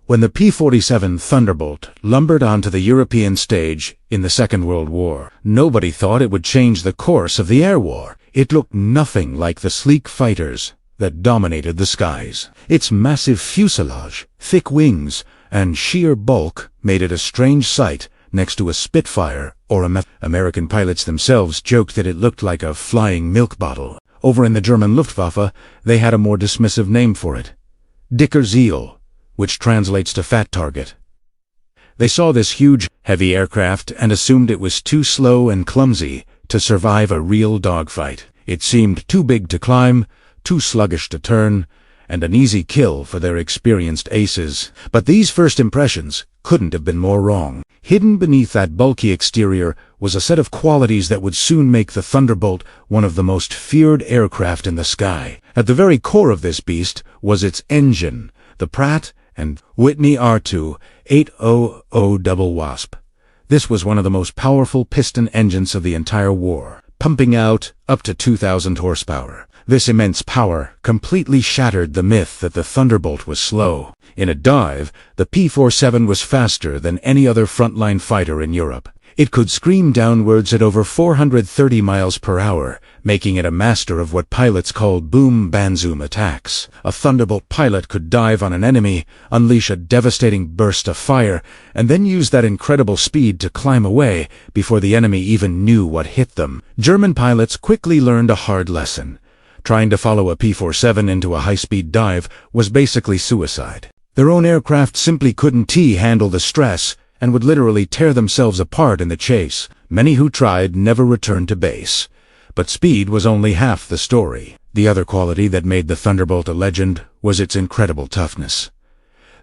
When the P-47 Thunderbolt lumbered onto the European stage in the Second World War, nobody thought it would change the course of the air war. It looked nothing like the sleek fighters that dominated the skies. Its massive fuselage, thick wings, and sheer bulk made it a strange sight next to a Spitfire or a American pilots themselves joked that it looked like a flying milk bottle. Over in the German Luftwaffe, they had a more dismissive name for it: dicker Ziel, which translates to fat target. They saw this huge, heavy aircraft and assumed it was too slow and clumsy to survive a real dogfight. It seemed too big to climb, too sluggish to turn, and an easy kill for their experienced aces. But these first impressions couldn't have been more wrong. Hidden beneath that bulky exterior was a set of qualities that would soon make the Thunderbolt one of the most feared aircraft in the sky. At the very core of this beast was its engine, the Pratt and Whitney R2 800 Wasp. This was one of the most powerful piston engines of the entire war, pumping out up to 2,000 horsepower. This immense power completely shattered the myth that the Thunderbolt was slow. In a dive, the P-47 was faster than any other frontline fighter in Europe. It could scream downwards at over 430 miles per hour, making it a master of what pilots called boom-banzoom attacks. A Thunderbolt pilot could dive on an enemy, unleash a devastating burst of fire, and then use that incredible speed to climb away before the enemy even knew what hit them. German pilots quickly learned a hard lesson. Trying to follow a P-47 into a high-speed dive was basically suicide. Their own aircraft simply couldn't handle the stress and would literally tear themselves apart in the chase. Many who tried never returned to base. But speed was only half the story. The other quality that made the Thunderbolt a legend was its incredible toughness.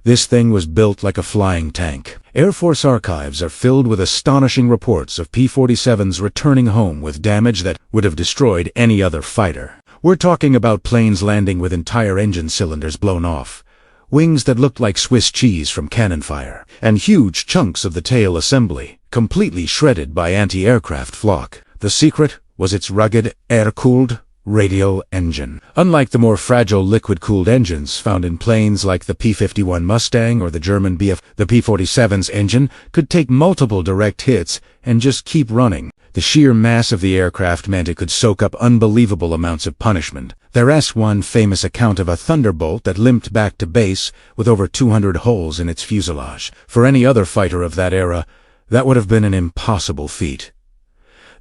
This thing was built like a flying tank. Air Force archives are filled with astonishing reports of P-47s returning home with damage that would have destroyed any other fighter. We're talking about planes landing with entire engine cylinders blown off, wings that looked like Swiss cheese from cannon fire, and huge chunks of the tail assembly, completely shredded by anti-aircraft flak. The secret was its rugged, air-cooled, radial engine. Unlike the more fragile liquid-cooled engines found in planes like the P-51 Mustang or the German Bf, the P-47's engine could take multiple direct hits and just keep running. The sheer mass of the aircraft meant it could soak up unbelievable amounts of punishment. There's one famous account of a Thunderbolt that limped back to base with over 200 holes in its fuselage. For any other fighter of that era, that would have been an impossible feat.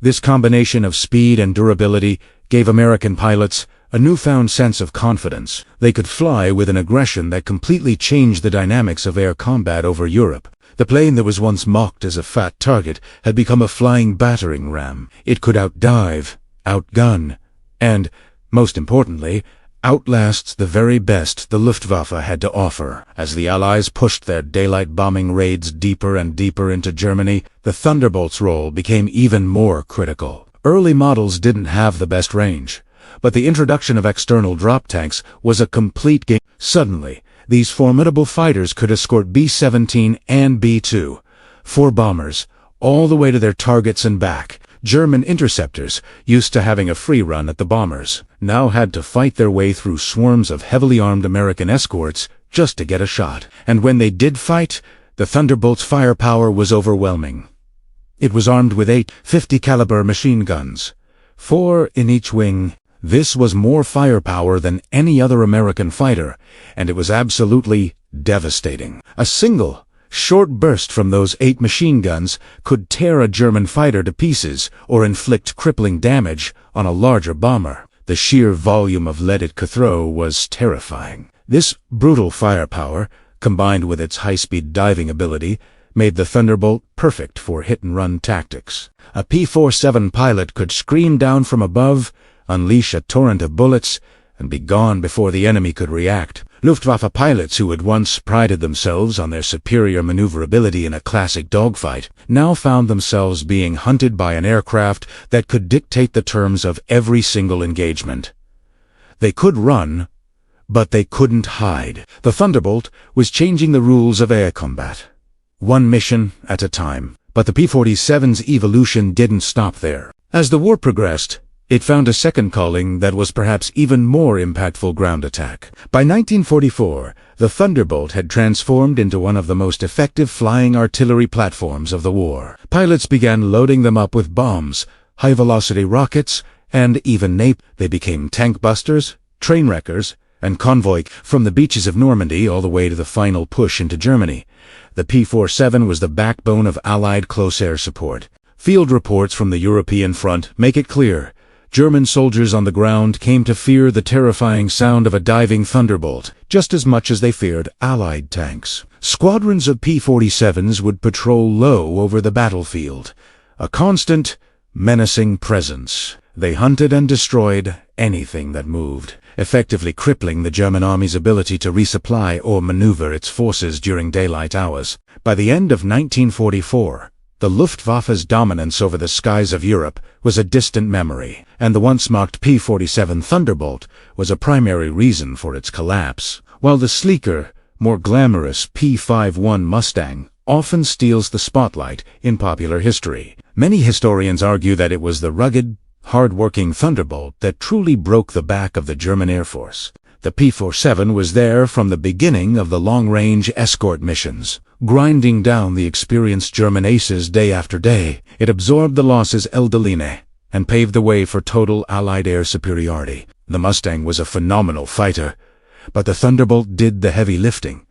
This combination of speed and durability gave American pilots a newfound sense of confidence. They could fly with an aggression that completely changed the dynamics of air combat over Europe. The plane that was once mocked as a fat target had become a flying battering ram. It could outdive, outgun, and, most importantly, outlast the very best the Luftwaffe had to offer. As the Allies pushed their daylight bombing raids deeper and deeper into Germany, the Thunderbolt's role became even more critical. Early models didn't have the best range, but the introduction of external drop tanks was a complete game. Suddenly, these formidable fighters could escort B-17 and B-2, 4 bombers, all the way to their targets and back. German interceptors, used to having a free run at the bombers, now had to fight their way through swarms of heavily armed American escorts just to get a shot. And when they did fight, the Thunderbolt's firepower was overwhelming. It was armed with 8 50-caliber machine guns, 4 in each wing. This was more firepower than any other American fighter, and it was absolutely devastating. A single, short burst from those 8 machine guns could tear a German fighter to pieces or inflict crippling damage on a larger bomber. The sheer volume of lead it could throw was terrifying. This brutal firepower, combined with its high-speed diving ability, made the Thunderbolt perfect for hit-and-run tactics. A P-47 pilot could scream down from above, unleash a torrent of bullets, and be gone before the enemy could react. Luftwaffe pilots who had once prided themselves on their superior maneuverability in a classic dogfight now found themselves being hunted by an aircraft that could dictate the terms of every single engagement. They could run, but they couldn't hide. The Thunderbolt was changing the rules of air combat, one mission at a time. But the P-47's evolution didn't stop there. As the war progressed, it found a second calling that was perhaps even more impactful: ground attack. By 1944, the Thunderbolt had transformed into one of the most effective flying artillery platforms of the war. Pilots began loading them up with bombs, high-velocity rockets, and even They became tank busters, train wreckers, and convoy from the beaches of Normandy all the way to the final push into Germany. The P-47 was the backbone of Allied close air support. Field reports from the European front make it clear: German soldiers on the ground came to fear the terrifying sound of a diving Thunderbolt just as much as they feared Allied tanks. Squadrons of P-47s would patrol low over the battlefield, a constant, menacing presence. They hunted and destroyed anything that moved, effectively crippling the German army's ability to resupply or maneuver its forces during daylight hours. By the end of 1944, the Luftwaffe's dominance over the skies of Europe was a distant memory, and the once mocked P-47 Thunderbolt was a primary reason for its collapse. While the sleeker, more glamorous P-51 Mustang often steals the spotlight in popular history, many historians argue that it was the rugged, hard-working Thunderbolt that truly broke the back of the German Air Force. The P-47 was there from the beginning of the long-range escort missions, grinding down the experienced German aces day after day. It absorbed the losses and paved the way for total Allied air superiority. The Mustang was a phenomenal fighter, but the Thunderbolt did the heavy lifting,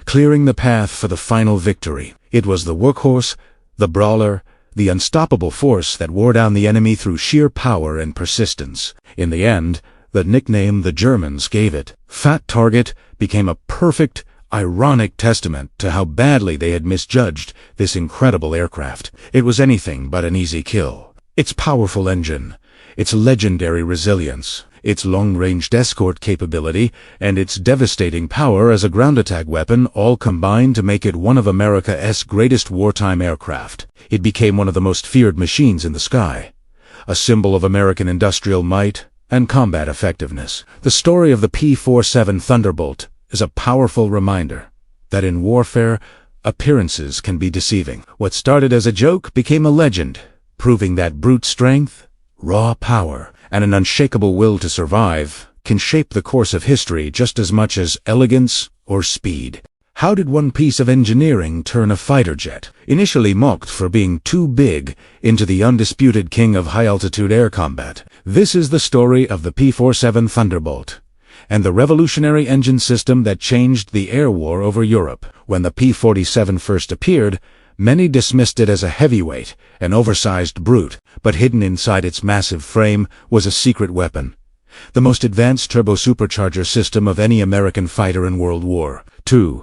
clearing the path for the final victory. It was the workhorse, the brawler, the unstoppable force that wore down the enemy through sheer power and persistence. In the end, the nickname the Germans gave it, Fat Target, became a perfect, ironic testament to how badly they had misjudged this incredible aircraft. It was anything but an easy kill. Its powerful engine, its legendary resilience, its long-range escort capability, and its devastating power as a ground attack weapon all combined to make it one of America's greatest wartime aircraft. It became one of the most feared machines in the sky, a symbol of American industrial might and combat effectiveness. The story of the P-47 Thunderbolt is a powerful reminder that in warfare, appearances can be deceiving. What started as a joke became a legend, proving that brute strength, raw power, and an unshakable will to survive can shape the course of history just as much as elegance or speed. How did one piece of engineering turn a fighter jet, initially mocked for being too big, into the undisputed king of high-altitude air combat? This is the story of the P-47 Thunderbolt, and the revolutionary engine system that changed the air war over Europe. When the P-47 first appeared, many dismissed it as a heavyweight, an oversized brute, but hidden inside its massive frame was a secret weapon: the most advanced turbo-supercharger system of any American fighter in World War II.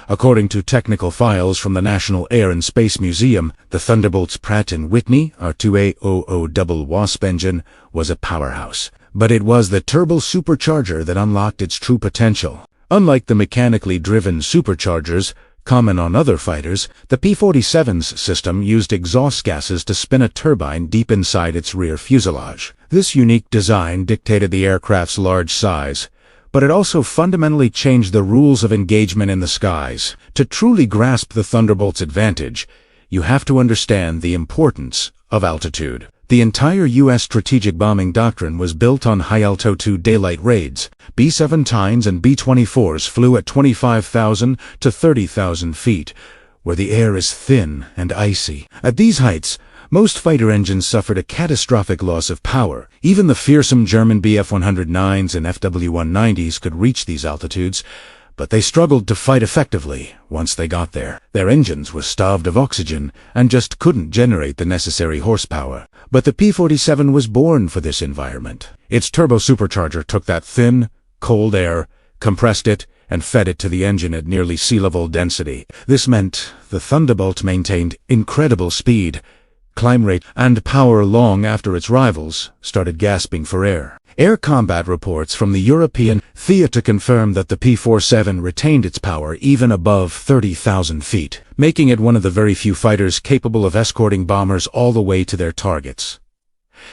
According to technical files from the National Air and Space Museum, the Thunderbolt's Pratt & Whitney R2A00 Wasp engine was a powerhouse. But it was the turbo-supercharger that unlocked its true potential. Unlike the mechanically driven superchargers common on other fighters, the P-47's system used exhaust gases to spin a turbine deep inside its rear fuselage. This unique design dictated the aircraft's large size, but it also fundamentally changed the rules of engagement in the skies. To truly grasp the Thunderbolt's advantage, you have to understand the importance of altitude. The entire U.S. strategic bombing doctrine was built on high-altitude daylight raids. B-17s and B-24s flew at 25,000 to 30,000 feet, where the air is thin and icy. At these heights, most fighter engines suffered a catastrophic loss of power. Even the fearsome German Bf-109s and FW-190s could reach these altitudes, but they struggled to fight effectively once they got there. Their engines were starved of oxygen and just couldn't generate the necessary horsepower. But the P-47 was born for this environment. Its turbo-supercharger took that thin, cold air, compressed it, and fed it to the engine at nearly sea-level density. This meant the Thunderbolt maintained incredible speed, climb rate, and power long after its rivals started gasping for air. Air combat reports from the European theater confirmed that the P-47 retained its power even above 30,000 feet, making it one of the very few fighters capable of escorting bombers all the way to their targets.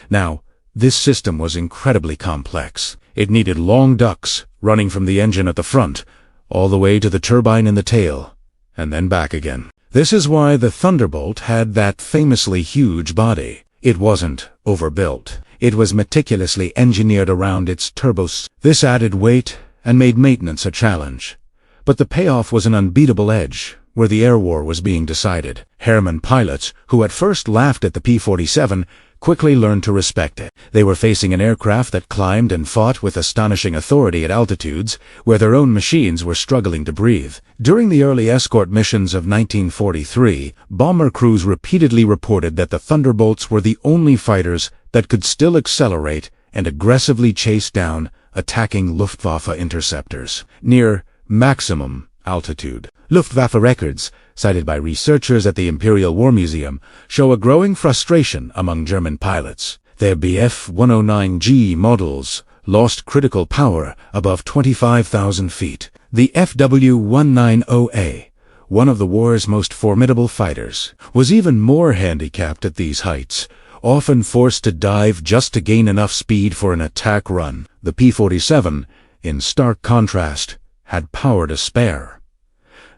Now, this system was incredibly complex. It needed long ducts running from the engine at the front, all the way to the turbine in the tail, and then back again. This is why the Thunderbolt had that famously huge body. It wasn't overbuilt. It was meticulously engineered around its turbos. This added weight and made maintenance a challenge. But the payoff was an unbeatable edge, where the air war was being decided. Airman pilots, who at first laughed at the P-47, quickly learned to respect it. They were facing an aircraft that climbed and fought with astonishing authority at altitudes where their own machines were struggling to breathe. During the early escort missions of 1943, bomber crews repeatedly reported that the Thunderbolts were the only fighters that could still accelerate and aggressively chase down attacking Luftwaffe interceptors near maximum altitude. Luftwaffe records, cited by researchers at the Imperial War Museum, show a growing frustration among German pilots. Their Bf-109G models lost critical power above 25,000 feet. The FW-190A, one of the war's most formidable fighters, was even more handicapped at these heights, often forced to dive just to gain enough speed for an attack run. The P-47, in stark contrast, had power to spare.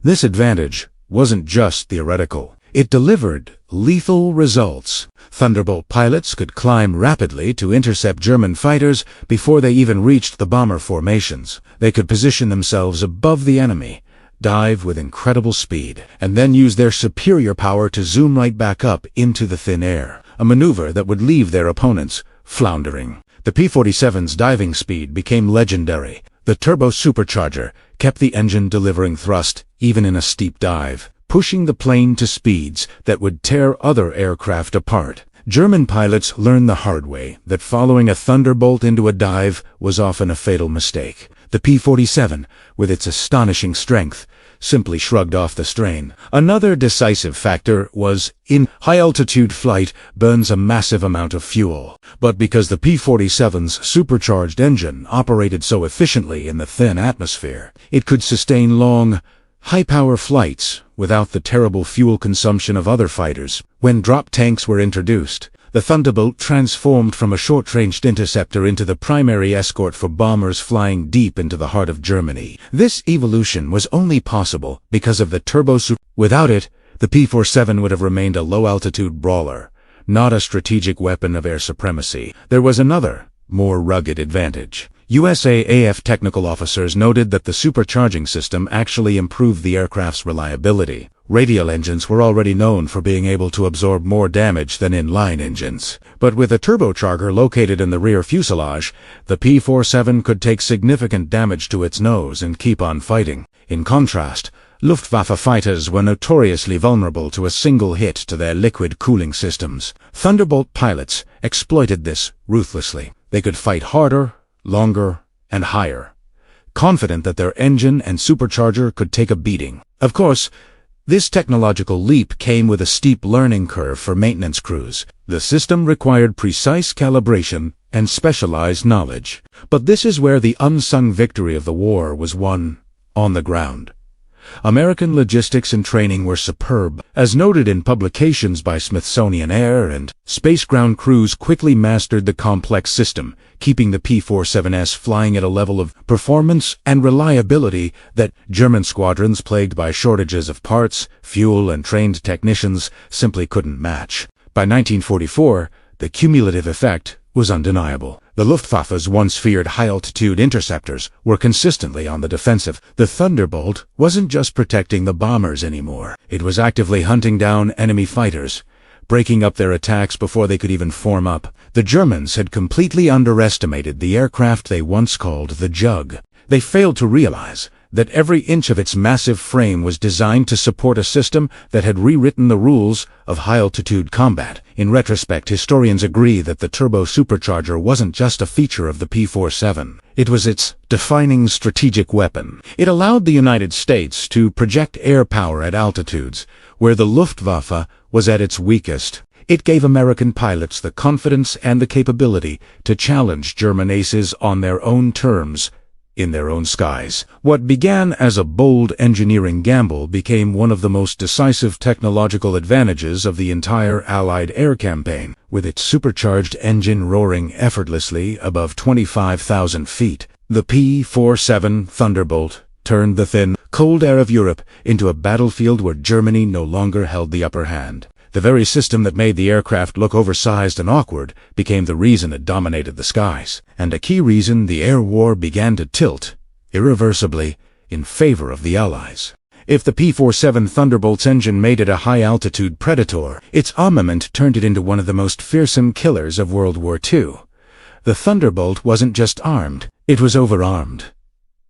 This advantage wasn't just theoretical. It delivered lethal results. Thunderbolt pilots could climb rapidly to intercept German fighters before they even reached the bomber formations. They could position themselves above the enemy, dive with incredible speed, and then use their superior power to zoom right back up into the thin air, a maneuver that would leave their opponents floundering. The P-47's diving speed became legendary. The turbo supercharger kept the engine delivering thrust even in a steep dive, pushing the plane to speeds that would tear other aircraft apart. German pilots learned the hard way that following a Thunderbolt into a dive was often a fatal mistake. The P-47, with its astonishing strength, simply shrugged off the strain. Another decisive factor was, in high-altitude flight burns a massive amount of fuel. But because the P-47's supercharged engine operated so efficiently in the thin atmosphere, it could sustain long, high-power flights without the terrible fuel consumption of other fighters. When drop tanks were introduced, the Thunderbolt transformed from a short-ranged interceptor into the primary escort for bombers flying deep into the heart of Germany. This evolution was only possible because of the turbo super. Without it, the P-47 would have remained a low-altitude brawler, not a strategic weapon of air supremacy. There was another, more rugged advantage. USAAF technical officers noted that the supercharging system actually improved the aircraft's reliability. Radial engines were already known for being able to absorb more damage than inline engines. But with a turbocharger located in the rear fuselage, the P-47 could take significant damage to its nose and keep on fighting. In contrast, Luftwaffe fighters were notoriously vulnerable to a single hit to their liquid cooling systems. Thunderbolt pilots exploited this ruthlessly. They could fight harder, longer, and higher, confident that their engine and supercharger could take a beating. Of course, this technological leap came with a steep learning curve for maintenance crews. The system required precise calibration and specialized knowledge. But this is where the unsung victory of the war was won on the ground. American logistics and training were superb. As noted in publications by Smithsonian Air and Space ground crews quickly mastered the complex system, keeping the P-47S flying at a level of performance and reliability that German squadrons plagued by shortages of parts, fuel, and trained technicians simply couldn't match. By 1944, the cumulative effect was undeniable. The Luftwaffe's once feared high-altitude interceptors were consistently on the defensive. The Thunderbolt wasn't just protecting the bombers anymore. It was actively hunting down enemy fighters, breaking up their attacks before they could even form up. The Germans had completely underestimated the aircraft they once called the Jug. They failed to realize that every inch of its massive frame was designed to support a system that had rewritten the rules of high-altitude combat. In retrospect, historians agree that the turbo supercharger wasn't just a feature of the P-47. It was its defining strategic weapon. It allowed the United States to project air power at altitudes where the Luftwaffe was at its weakest. It gave American pilots the confidence and the capability to challenge German aces on their own terms, in their own skies. What began as a bold engineering gamble became one of the most decisive technological advantages of the entire Allied air campaign, with its supercharged engine roaring effortlessly above 25,000 feet. The P-47 Thunderbolt turned the thin, cold air of Europe into a battlefield where Germany no longer held the upper hand. The very system that made the aircraft look oversized and awkward became the reason it dominated the skies, and a key reason the air war began to tilt, irreversibly, in favor of the Allies. If the P-47 Thunderbolt's engine made it a high-altitude predator, its armament turned it into one of the most fearsome killers of World War II. The Thunderbolt wasn't just armed, it was overarmed.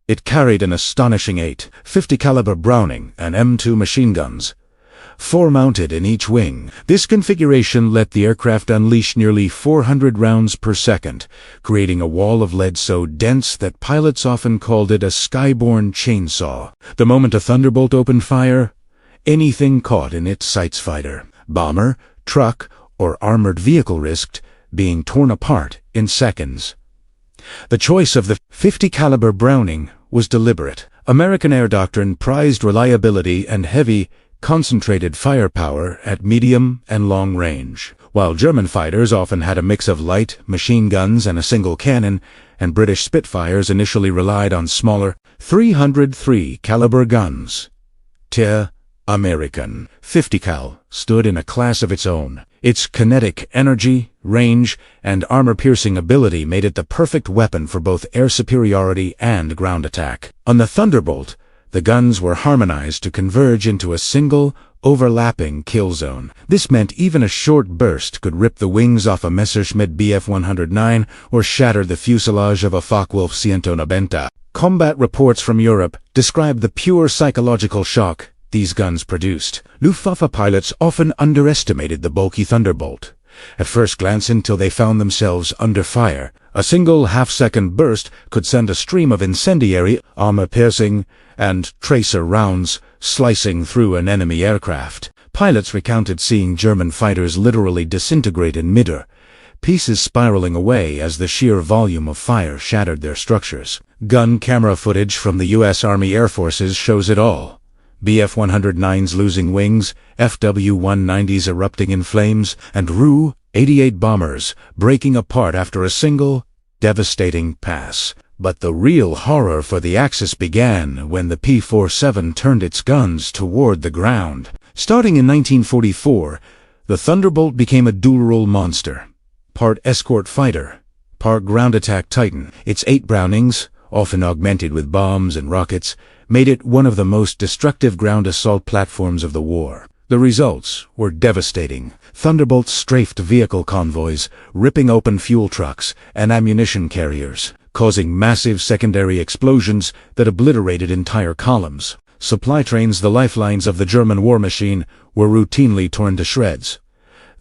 It carried an astonishing 8.50 caliber Browning and M2 machine guns, 4 mounted in each wing. This configuration let the aircraft unleash nearly 400 rounds per second, creating a wall of lead so dense that pilots often called it a skyborne chainsaw. The moment a Thunderbolt opened fire, anything caught in its sights, fighter, bomber, truck, or armored vehicle, risked being torn apart in seconds. The choice of the .50 caliber Browning was deliberate. American air doctrine prized reliability and heavy, concentrated firepower at medium and long range. While German fighters often had a mix of light machine guns and a single cannon, and British Spitfires initially relied on smaller 303 caliber guns. The American .50 cal stood in a class of its own. Its kinetic energy, range, and armor-piercing ability made it the perfect weapon for both air superiority and ground attack. On the Thunderbolt, the guns were harmonized to converge into a single, overlapping kill zone. This meant even a short burst could rip the wings off a Messerschmitt Bf 109 or shatter the fuselage of a Focke-Wulf 190. Combat reports from Europe described the pure psychological shock these guns produced. Luftwaffe pilots often underestimated the bulky Thunderbolt. At first glance, until they found themselves under fire, a single half-second burst could send a stream of incendiary, armor-piercing, and tracer rounds slicing through an enemy aircraft. Pilots recounted seeing German fighters literally disintegrate in midair, pieces spiraling away as the sheer volume of fire shattered their structures. Gun camera footage from the U.S. Army Air Forces shows it all. Bf 109s losing wings, FW-190s erupting in flames, and Ru-88 bombers breaking apart after a single, devastating pass. But the real horror for the Axis began when the P-47 turned its guns toward the ground. Starting in 1944, the Thunderbolt became a dual-role monster. Part escort fighter, part ground attack titan. Its 8 Brownings, often augmented with bombs and rockets, made it one of the most destructive ground assault platforms of the war. The results were devastating. Thunderbolts strafed vehicle convoys, ripping open fuel trucks and ammunition carriers, causing massive secondary explosions that obliterated entire columns. Supply trains, the lifelines of the German war machine, were routinely torn to shreds.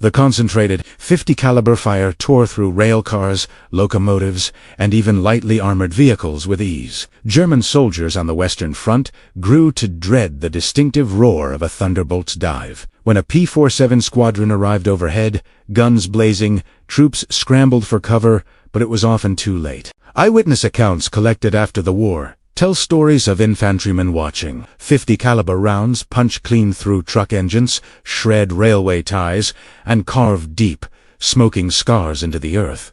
The concentrated .50 caliber fire tore through rail cars, locomotives, and even lightly armored vehicles with ease. German soldiers on the Western Front grew to dread the distinctive roar of a Thunderbolt's dive. When a P-47 squadron arrived overhead, guns blazing, troops scrambled for cover, but it was often too late. Eyewitness accounts collected after the war tell stories of infantrymen watching .50 caliber rounds punch clean through truck engines, shred railway ties, and carve deep, smoking scars into the earth.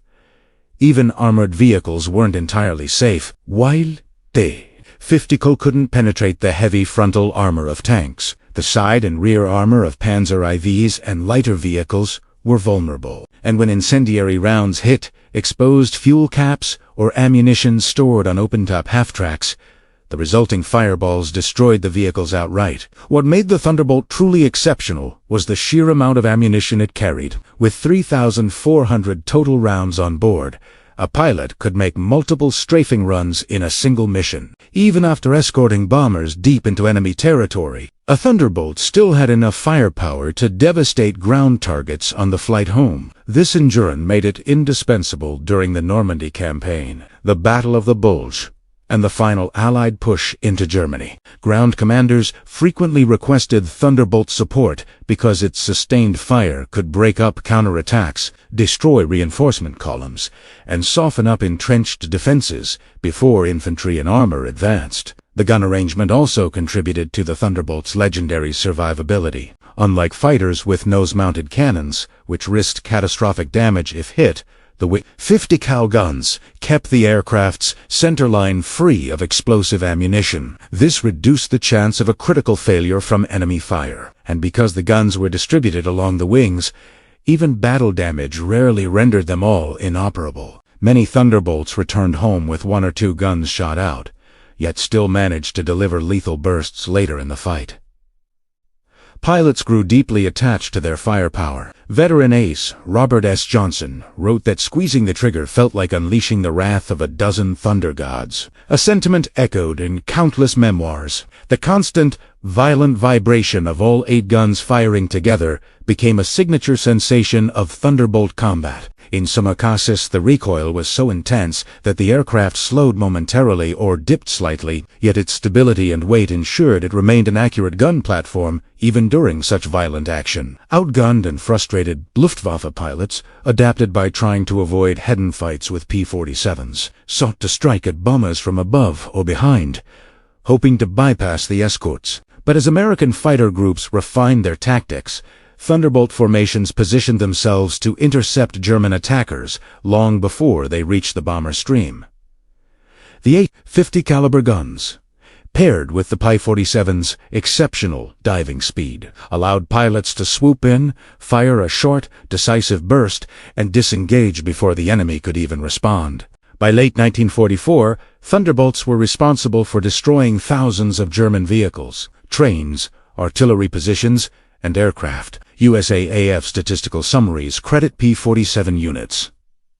Even armored vehicles weren't entirely safe, while the .50 cal couldn't penetrate the heavy frontal armor of tanks. The side and rear armor of Panzer IVs and lighter vehicles were vulnerable, and when incendiary rounds hit exposed fuel caps or ammunition stored on open-top half-tracks, the resulting fireballs destroyed the vehicles outright. What made the Thunderbolt truly exceptional was the sheer amount of ammunition it carried. With 3,400 total rounds on board, a pilot could make multiple strafing runs in a single mission. Even after escorting bombers deep into enemy territory, a Thunderbolt still had enough firepower to devastate ground targets on the flight home. This endurance made it indispensable during the Normandy campaign, the Battle of the Bulge, and the final Allied push into Germany. Ground commanders frequently requested Thunderbolt support because its sustained fire could break up counterattacks, destroy reinforcement columns, and soften up entrenched defenses before infantry and armor advanced. The gun arrangement also contributed to the Thunderbolt's legendary survivability. Unlike fighters with nose-mounted cannons, which risked catastrophic damage if hit, The 50 cal guns kept the aircraft's centerline free of explosive ammunition. This reduced the chance of a critical failure from enemy fire. And because the guns were distributed along the wings, even battle damage rarely rendered them all inoperable. Many Thunderbolts returned home with 1 or 2 guns shot out, yet still managed to deliver lethal bursts later in the fight. Pilots grew deeply attached to their firepower. Veteran ace Robert S. Johnson wrote that squeezing the trigger felt like unleashing the wrath of a dozen thunder gods, a sentiment echoed in countless memoirs. The constant, violent vibration of all 8 guns firing together became a signature sensation of Thunderbolt combat. In some cases, the recoil was so intense that the aircraft slowed momentarily or dipped slightly, yet its stability and weight ensured it remained an accurate gun platform even during such violent action. Outgunned and frustrated, Luftwaffe pilots, adapted by trying to avoid head-on fights with P-47s, sought to strike at bombers from above or behind, hoping to bypass the escorts. But as American fighter groups refined their tactics, Thunderbolt formations positioned themselves to intercept German attackers long before they reached the bomber stream. The 8 50 caliber guns, paired with the P-47's exceptional diving speed, allowed pilots to swoop in, fire a short, decisive burst, and disengage before the enemy could even respond. By late 1944, Thunderbolts were responsible for destroying thousands of German vehicles, trains, artillery positions, and aircraft. USAAF statistical summaries credit P-47 units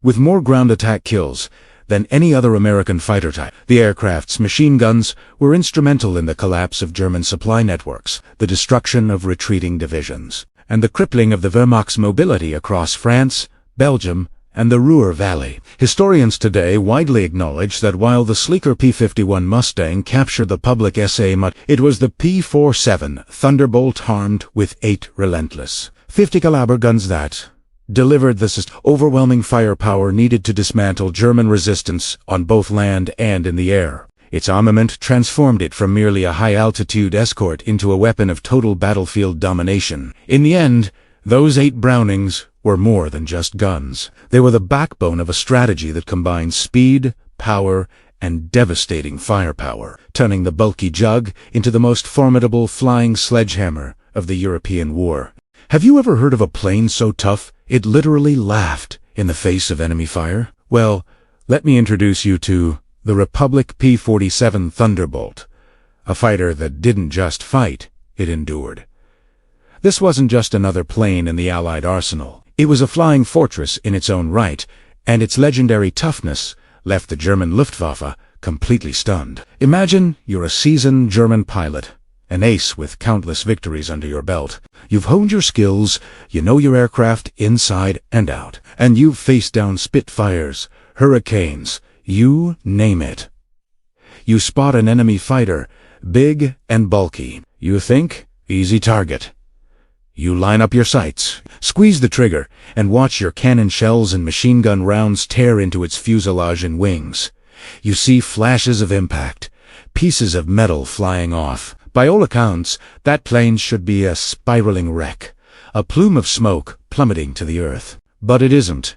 with more ground attack kills than any other American fighter type. The aircraft's machine guns were instrumental in the collapse of German supply networks, the destruction of retreating divisions, and the crippling of the Wehrmacht's mobility across France, Belgium, and the Ruhr Valley. Historians today widely acknowledge that while the sleeker P-51 Mustang captured the public SA, it was the P-47 Thunderbolt armed with 8 relentless 50 caliber guns that delivered the overwhelming firepower needed to dismantle German resistance on both land and in the air. Its armament transformed it from merely a high-altitude escort into a weapon of total battlefield domination. In the end, those 8 Brownings were more than just guns. They were the backbone of a strategy that combined speed, power, and devastating firepower, turning the bulky Jug into the most formidable flying sledgehammer of the European war. Have you ever heard of a plane so tough it literally laughed in the face of enemy fire? Well, let me introduce you to the Republic P-47 Thunderbolt, a fighter that didn't just fight, it endured. This wasn't just another plane in the Allied arsenal. It was a flying fortress in its own right, and its legendary toughness left the German Luftwaffe completely stunned. Imagine you're a seasoned German pilot, an ace with countless victories under your belt. You've honed your skills, you know your aircraft inside and out, and you've faced down Spitfires, Hurricanes, you name it. You spot an enemy fighter, big and bulky. You think, easy target. You line up your sights, squeeze the trigger, and watch your cannon shells and machine gun rounds tear into its fuselage and wings. You see flashes of impact, pieces of metal flying off. By all accounts, that plane should be a spiraling wreck, a plume of smoke plummeting to the earth. But it isn't.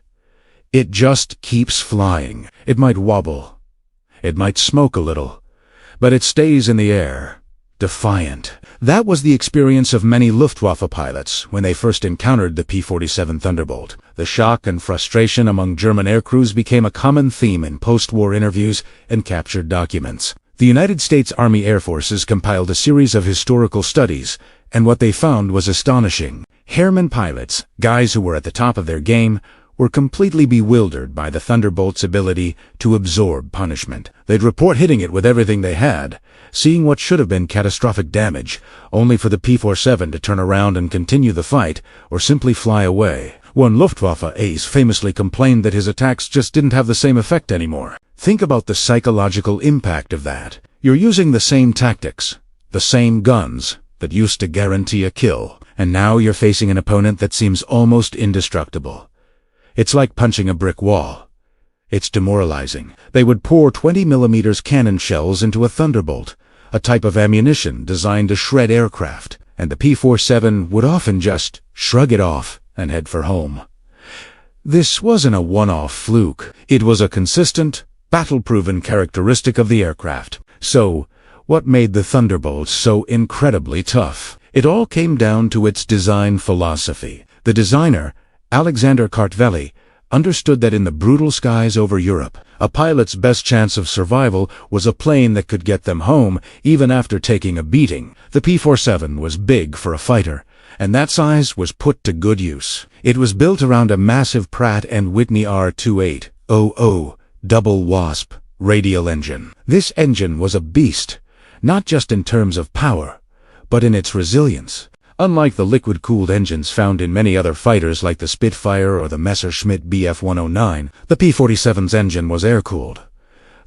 It just keeps flying. It might wobble. It might smoke a little. But it stays in the air, defiant. That was the experience of many Luftwaffe pilots when they first encountered the P-47 Thunderbolt. The shock and frustration among German aircrews became a common theme in post-war interviews and captured documents. The United States Army Air Forces compiled a series of historical studies, and what they found was astonishing. Airmen pilots, guys who were at the top of their game, were completely bewildered by the Thunderbolt's ability to absorb punishment. They'd report hitting it with everything they had, seeing what should have been catastrophic damage, only for the P-47 to turn around and continue the fight, or simply fly away. One Luftwaffe ace famously complained that his attacks just didn't have the same effect anymore. Think about the psychological impact of that. You're using the same tactics, the same guns that used to guarantee a kill, and now you're facing an opponent that seems almost indestructible. It's like punching a brick wall. It's demoralizing. They would pour 20mm cannon shells into a Thunderbolt, a type of ammunition designed to shred aircraft, and the P-47 would often just shrug it off and head for home. This wasn't a one-off fluke. It was a consistent, battle-proven characteristic of the aircraft. So, what made the Thunderbolt so incredibly tough? It all came down to its design philosophy. The designer, Alexander Kartveli, understood that in the brutal skies over Europe, a pilot's best chance of survival was a plane that could get them home even after taking a beating. The P-47 was big for a fighter, and that size was put to good use. It was built around a massive Pratt & Whitney R2800 double wasp radial engine. This engine was a beast, not just in terms of power, but in its resilience. Unlike the liquid-cooled engines found in many other fighters like the Spitfire or the Messerschmitt Bf 109, the P-47's engine was air-cooled.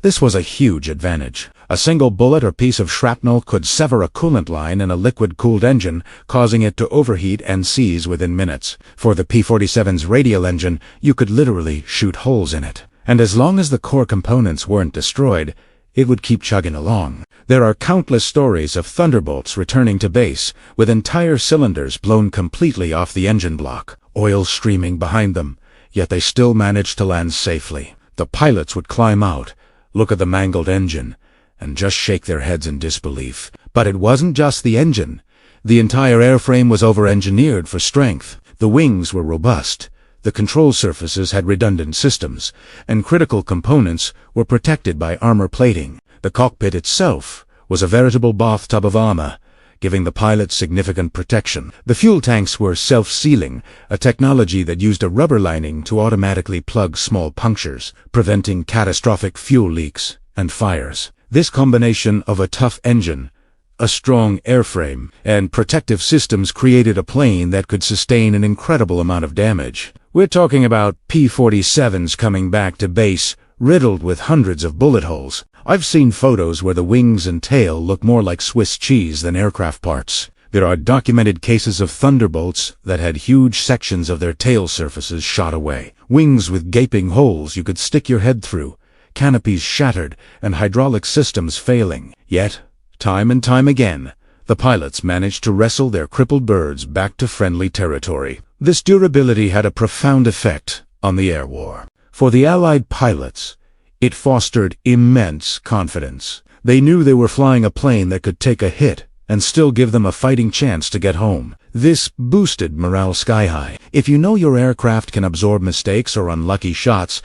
This was a huge advantage. A single bullet or piece of shrapnel could sever a coolant line in a liquid-cooled engine, causing it to overheat and seize within minutes. For the P-47's radial engine, you could literally shoot holes in it. And as long as the core components weren't destroyed, it would keep chugging along. There are countless stories of Thunderbolts returning to base, with entire cylinders blown completely off the engine block, oil streaming behind them, yet they still managed to land safely. The pilots would climb out, look at the mangled engine, and just shake their heads in disbelief. But it wasn't just the engine. The entire airframe was over-engineered for strength. The wings were robust. The control surfaces had redundant systems, and critical components were protected by armor plating. The cockpit itself was a veritable bathtub of armor, giving the pilots significant protection. The fuel tanks were self-sealing, a technology that used a rubber lining to automatically plug small punctures, preventing catastrophic fuel leaks and fires. This combination of a tough engine, a strong airframe, and protective systems created a plane that could sustain an incredible amount of damage. We're talking about P-47s coming back to base, riddled with hundreds of bullet holes. I've seen photos where the wings and tail look more like Swiss cheese than aircraft parts. There are documented cases of Thunderbolts that had huge sections of their tail surfaces shot away. Wings with gaping holes you could stick your head through, canopies shattered, and hydraulic systems failing. Yet, time and time again, the pilots managed to wrestle their crippled birds back to friendly territory. This durability had a profound effect on the air war. For the Allied pilots, it fostered immense confidence. They knew they were flying a plane that could take a hit and still give them a fighting chance to get home. This boosted morale sky-high. If you know your aircraft can absorb mistakes or unlucky shots,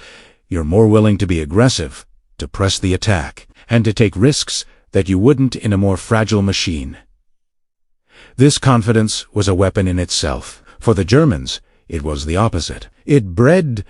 you're more willing to be aggressive, to press the attack, and to take risks that you wouldn't in a more fragile machine. This confidence was a weapon in itself. For the Germans, it was the opposite. It bred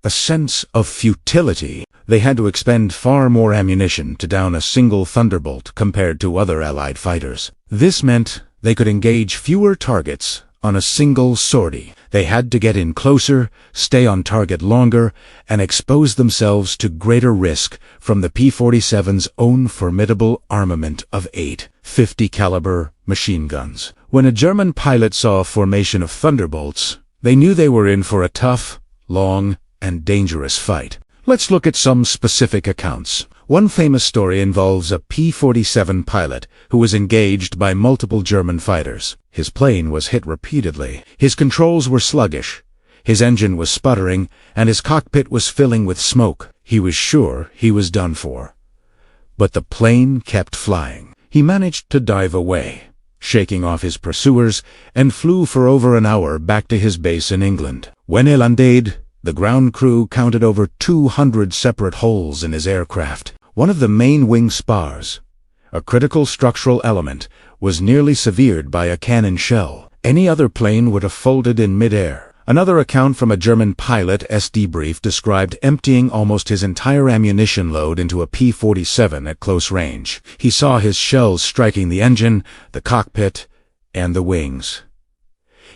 a sense of futility. They had to expend far more ammunition to down a single Thunderbolt compared to other Allied fighters. This meant they could engage fewer targets on a single sortie. They had to get in closer, stay on target longer, and expose themselves to greater risk from the P-47's own formidable armament of 8 50 caliber machine guns. When a German pilot saw a formation of Thunderbolts, they knew they were in for a tough, long, and dangerous fight. Let's look at some specific accounts. One famous story involves a P-47 pilot who was engaged by multiple German fighters. His plane was hit repeatedly. His controls were sluggish. His engine was sputtering, and his cockpit was filling with smoke. He was sure he was done for. But the plane kept flying. He managed to dive away, shaking off his pursuers, and flew for over an hour back to his base in England. When he landed, the ground crew counted over 200 separate holes in his aircraft. One of the main wing spars, a critical structural element, was nearly severed by a cannon shell. Any other plane would have folded in midair. Another account from a German pilot debrief described emptying almost his entire ammunition load into a P-47 at close range. He saw his shells striking the engine, the cockpit, and the wings.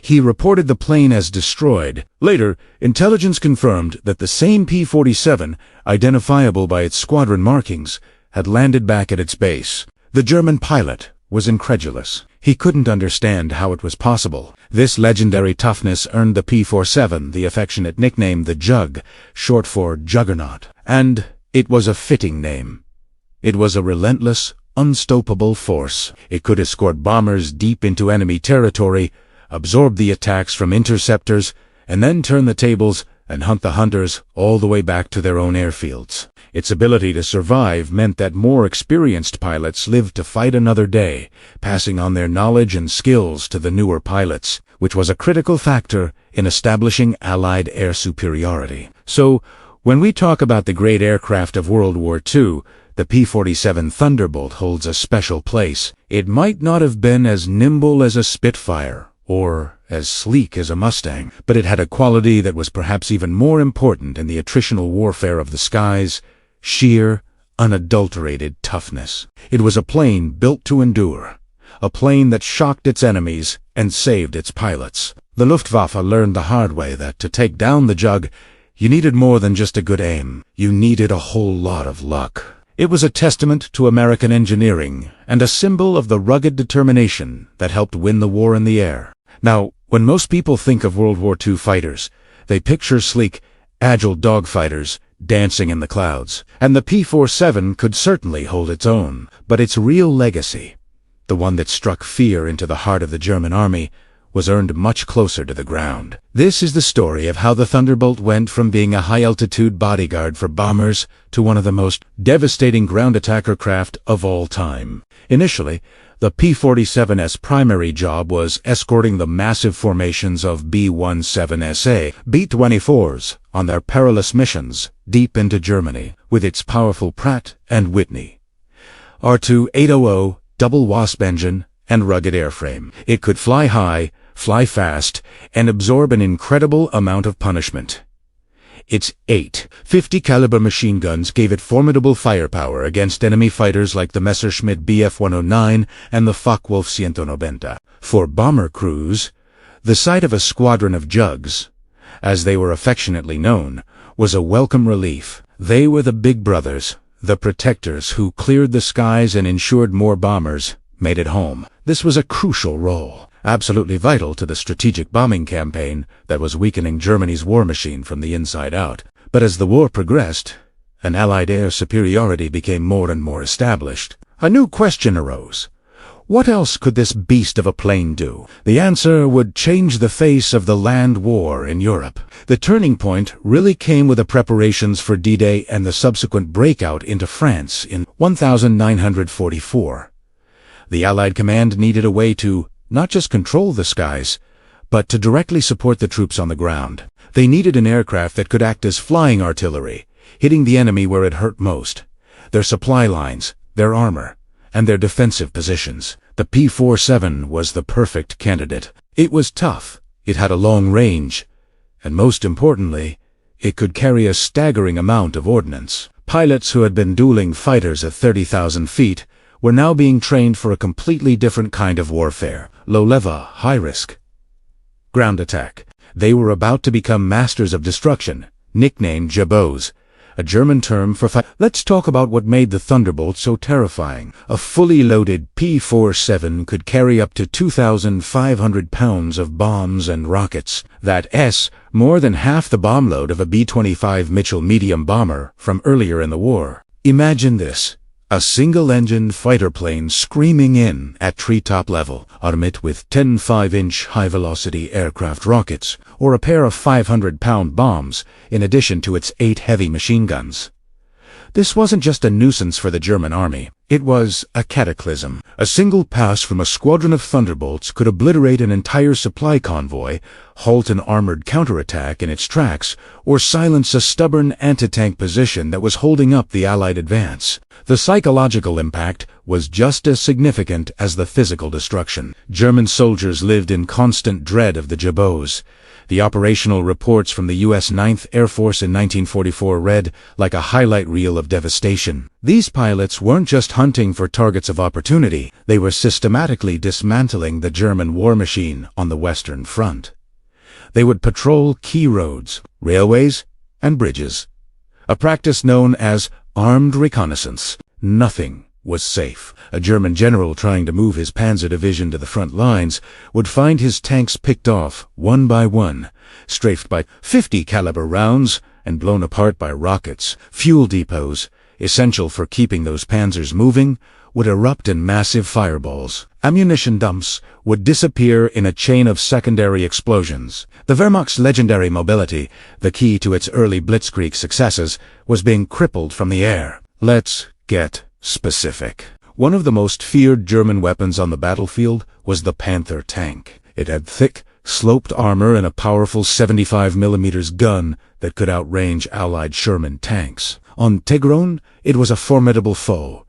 He reported the plane as destroyed. Later, intelligence confirmed that the same P-47, identifiable by its squadron markings, had landed back at its base. The German pilot was incredulous. He couldn't understand how it was possible. This legendary toughness earned the P-47 the affectionate nickname the Jug, short for Juggernaut. And it was a fitting name. It was a relentless, unstoppable force. It could escort bombers deep into enemy territory, absorb the attacks from interceptors, and then turn the tables and hunt the hunters all the way back to their own airfields. Its ability to survive meant that more experienced pilots lived to fight another day, passing on their knowledge and skills to the newer pilots, which was a critical factor in establishing Allied air superiority. So, when we talk about the great aircraft of World War II, the P-47 Thunderbolt holds a special place. It might not have been as nimble as a Spitfire, or as sleek as a Mustang, but it had a quality that was perhaps even more important in the attritional warfare of the skies: sheer, unadulterated toughness. It was a plane built to endure, a plane that shocked its enemies and saved its pilots. The Luftwaffe learned the hard way that to take down the Jug, you needed more than just a good aim. You needed a whole lot of luck. It was a testament to American engineering and a symbol of the rugged determination that helped win the war in the air. Now, when most people think of World War II fighters, they picture sleek, agile dogfighters dancing in the clouds, and the P-47 could certainly hold its own. But its real legacy, the one that struck fear into the heart of the German army, was earned much closer to the ground. This is the story of how the Thunderbolt went from being a high-altitude bodyguard for bombers to one of the most devastating ground attack aircraft of all time. Initially, the P-47's primary job was escorting the massive formations of B-17SA, B-24s, on their perilous missions deep into Germany, with its powerful Pratt and Whitney R2-800 double Wasp engine and rugged airframe. It could fly high, fly fast, and absorb an incredible amount of punishment. Its 8 .50 caliber machine guns gave it formidable firepower against enemy fighters like the Messerschmitt Bf 109 and the Focke-Wulf 190. For bomber crews, the sight of a squadron of Jugs, as they were affectionately known, was a welcome relief. They were the big brothers, the protectors who cleared the skies and ensured more bombers made it home. This was a crucial role, absolutely vital to the strategic bombing campaign that was weakening Germany's war machine from the inside out. But as the war progressed, an Allied air superiority became more and more established. A new question arose. What else could this beast of a plane do? The answer would change the face of the land war in Europe. The turning point really came with the preparations for D-Day and the subsequent breakout into France in 1944. The Allied command needed a way to not just control the skies, but to directly support the troops on the ground. They needed an aircraft that could act as flying artillery, hitting the enemy where it hurt most: their supply lines, their armor, and their defensive positions. The P-47 was the perfect candidate. It was tough, it had a long range, and most importantly, it could carry a staggering amount of ordnance. Pilots who had been dueling fighters at 30,000 feet were now being trained for a completely different kind of warfare: low-level, high-risk ground attack. They were about to become masters of destruction, nicknamed Jabos, a German term for fight. Let's talk about what made the Thunderbolt so terrifying. A fully loaded P-47 could carry up to 2,500 pounds of bombs and rockets. That's more than half the bomb load of a B-25 Mitchell medium bomber from earlier in the war. Imagine this: a single-engine fighter plane screaming in at treetop level, armed with 10 5-inch high-velocity aircraft rockets, or a pair of 500-pound bombs, in addition to its 8 heavy machine guns. This wasn't just a nuisance for the German army. It was a cataclysm. A single pass from a squadron of Thunderbolts could obliterate an entire supply convoy, halt an armored counterattack in its tracks, or silence a stubborn anti-tank position that was holding up the Allied advance. The psychological impact was just as significant as the physical destruction. German soldiers lived in constant dread of the Jabos. The operational reports from the U.S. 9th Air Force in 1944 read like a highlight reel of devastation. These pilots weren't just hunting for targets of opportunity, they were systematically dismantling the German war machine on the Western Front. They would patrol key roads, railways, and bridges, a practice known as armed reconnaissance. Nothing was safe. A German general trying to move his panzer division to the front lines would find his tanks picked off one by one, strafed by 50 caliber rounds and blown apart by rockets. Fuel depots, essential for keeping those panzers moving, would erupt in massive fireballs. Ammunition dumps would disappear in a chain of secondary explosions. The Wehrmacht's legendary mobility, the key to its early blitzkrieg successes, was being crippled from the air. Let's get specific. One of the most feared German weapons on the battlefield was the Panther tank. It had thick, sloped armor and a powerful 75mm gun that could outrange Allied Sherman tanks. On Tegron, it was a formidable foe.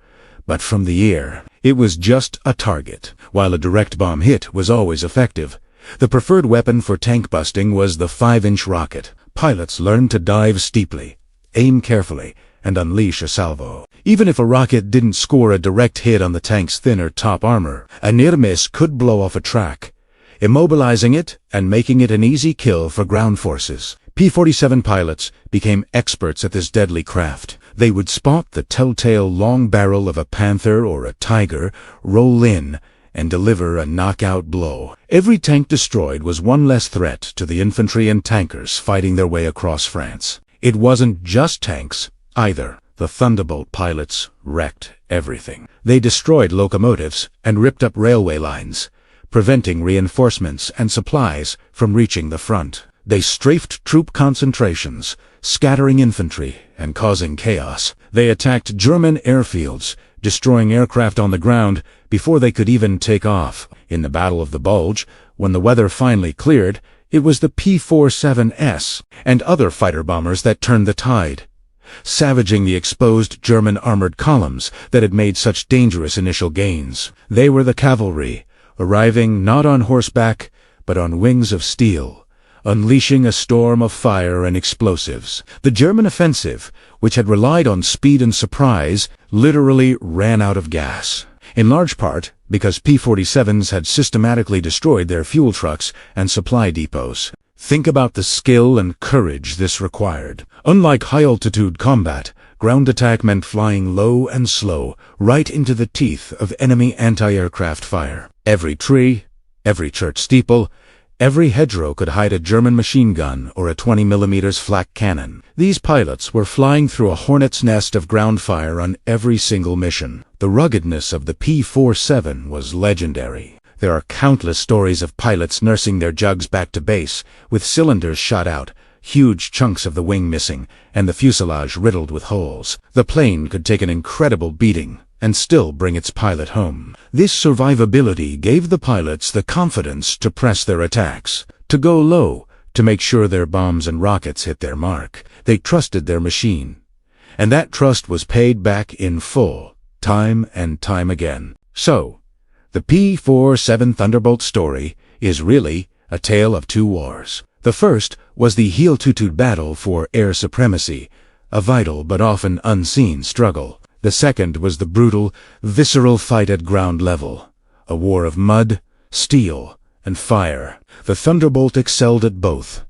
But from the air, it was just a target. While a direct bomb hit was always effective, the preferred weapon for tank busting was the 5-inch rocket. Pilots learned to dive steeply, aim carefully, and unleash a salvo. Even if a rocket didn't score a direct hit on the tank's thinner top armor, a near miss could blow off a track, immobilizing it and making it an easy kill for ground forces. P-47 pilots became experts at this deadly craft. They would spot the telltale long barrel of a Panther or a Tiger, roll in, and deliver a knockout blow. Every tank destroyed was one less threat to the infantry and tankers fighting their way across France. It wasn't just tanks, either. The Thunderbolt pilots wrecked everything. They destroyed locomotives and ripped up railway lines, preventing reinforcements and supplies from reaching the front. They strafed troop concentrations, scattering infantry and causing chaos. They attacked German airfields, destroying aircraft on the ground before they could even take off. In the Battle of the Bulge, when the weather finally cleared, it was the P-47S and other fighter bombers that turned the tide, savaging the exposed German armored columns that had made such dangerous initial gains. They were the cavalry, arriving not on horseback, but on wings of steel, unleashing a storm of fire and explosives. The German offensive, which had relied on speed and surprise, literally ran out of gas. In large part because P-47s had systematically destroyed their fuel trucks and supply depots. Think about the skill and courage this required. Unlike high-altitude combat, ground attack meant flying low and slow, right into the teeth of enemy anti-aircraft fire. Every tree, every church steeple, every hedgerow could hide a German machine gun or a 20mm flak cannon. These pilots were flying through a hornet's nest of ground fire on every single mission. The ruggedness of the P-47 was legendary. There are countless stories of pilots nursing their jugs back to base, with cylinders shot out, huge chunks of the wing missing, and the fuselage riddled with holes. The plane could take an incredible beating and still bring its pilot home. This survivability gave the pilots the confidence to press their attacks, to go low, to make sure their bombs and rockets hit their mark. They trusted their machine, and that trust was paid back in full, time and time again. So, the P-47 Thunderbolt story is really a tale of two wars. The first was the Heil-Tutud battle for air supremacy, a vital but often unseen struggle. The second was the brutal, visceral fight at ground level, a war of mud, steel, and fire. The Thunderbolt excelled at both,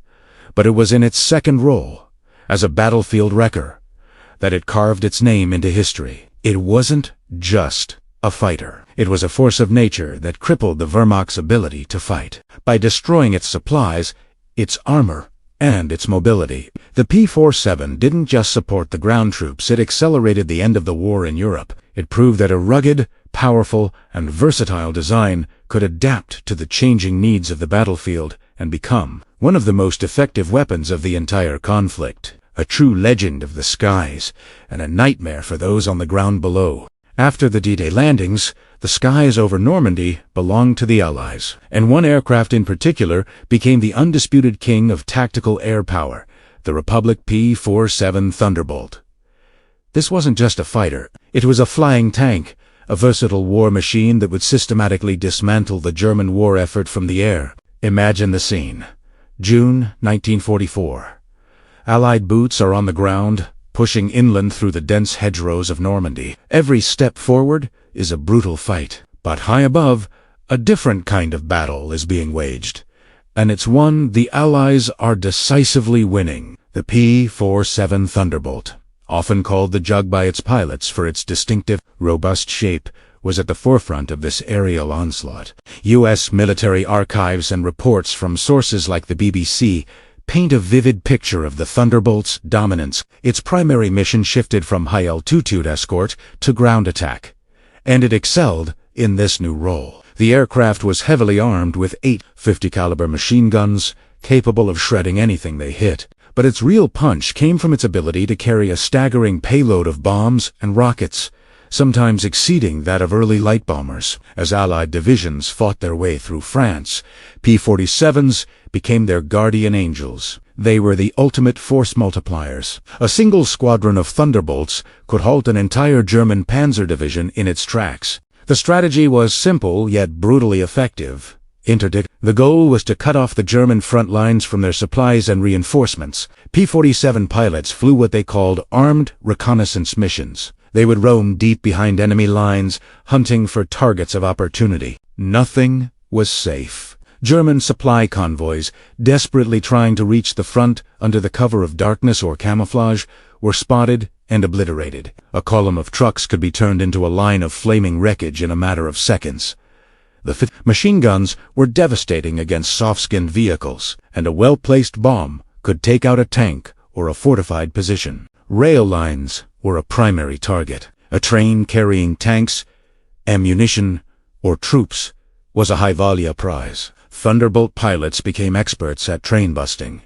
but it was in its second role, as a battlefield wrecker, that it carved its name into history. It wasn't just a fighter. It was a force of nature that crippled the Wehrmacht's ability to fight. By destroying its supplies, its armor, and its mobility, the P-47 didn't just support the ground troops, it accelerated the end of the war in Europe. It proved that a rugged, powerful, and versatile design could adapt to the changing needs of the battlefield and become one of the most effective weapons of the entire conflict. A true legend of the skies, and a nightmare for those on the ground below. After the D-Day landings, the skies over Normandy belonged to the Allies, and one aircraft in particular became the undisputed king of tactical air power, the Republic P-47 Thunderbolt. This wasn't just a fighter, it was a flying tank, a versatile war machine that would systematically dismantle the German war effort from the air. Imagine the scene. June 1944. Allied boots are on the ground, pushing inland through the dense hedgerows of Normandy. Every step forward is a brutal fight. But high above, a different kind of battle is being waged. And it's one the Allies are decisively winning. The P-47 Thunderbolt, often called the Jug by its pilots for its distinctive, robust shape, was at the forefront of this aerial onslaught. U.S. military archives and reports from sources like the BBC paint a vivid picture of the Thunderbolt's dominance. Its primary mission shifted from high-altitude escort to ground attack, and it excelled in this new role. The aircraft was heavily armed with 8 .50 caliber machine guns, capable of shredding anything they hit. But its real punch came from its ability to carry a staggering payload of bombs and rockets, sometimes exceeding that of early light bombers. As Allied divisions fought their way through France, P-47s became their guardian angels. They were the ultimate force multipliers. A single squadron of Thunderbolts could halt an entire German panzer division in its tracks. The strategy was simple yet brutally effective. Interdict. The goal was to cut off the German front lines from their supplies and reinforcements. P-47 pilots flew what they called armed reconnaissance missions. They would roam deep behind enemy lines, hunting for targets of opportunity. Nothing was safe. German supply convoys, desperately trying to reach the front under the cover of darkness or camouflage, were spotted and obliterated. A column of trucks could be turned into a line of flaming wreckage in a matter of seconds. The machine guns were devastating against soft-skinned vehicles, and a well-placed bomb could take out a tank or a fortified position. Rail lines were a primary target. A train carrying tanks, ammunition, or troops was a high-value prize. Thunderbolt pilots became experts at train busting.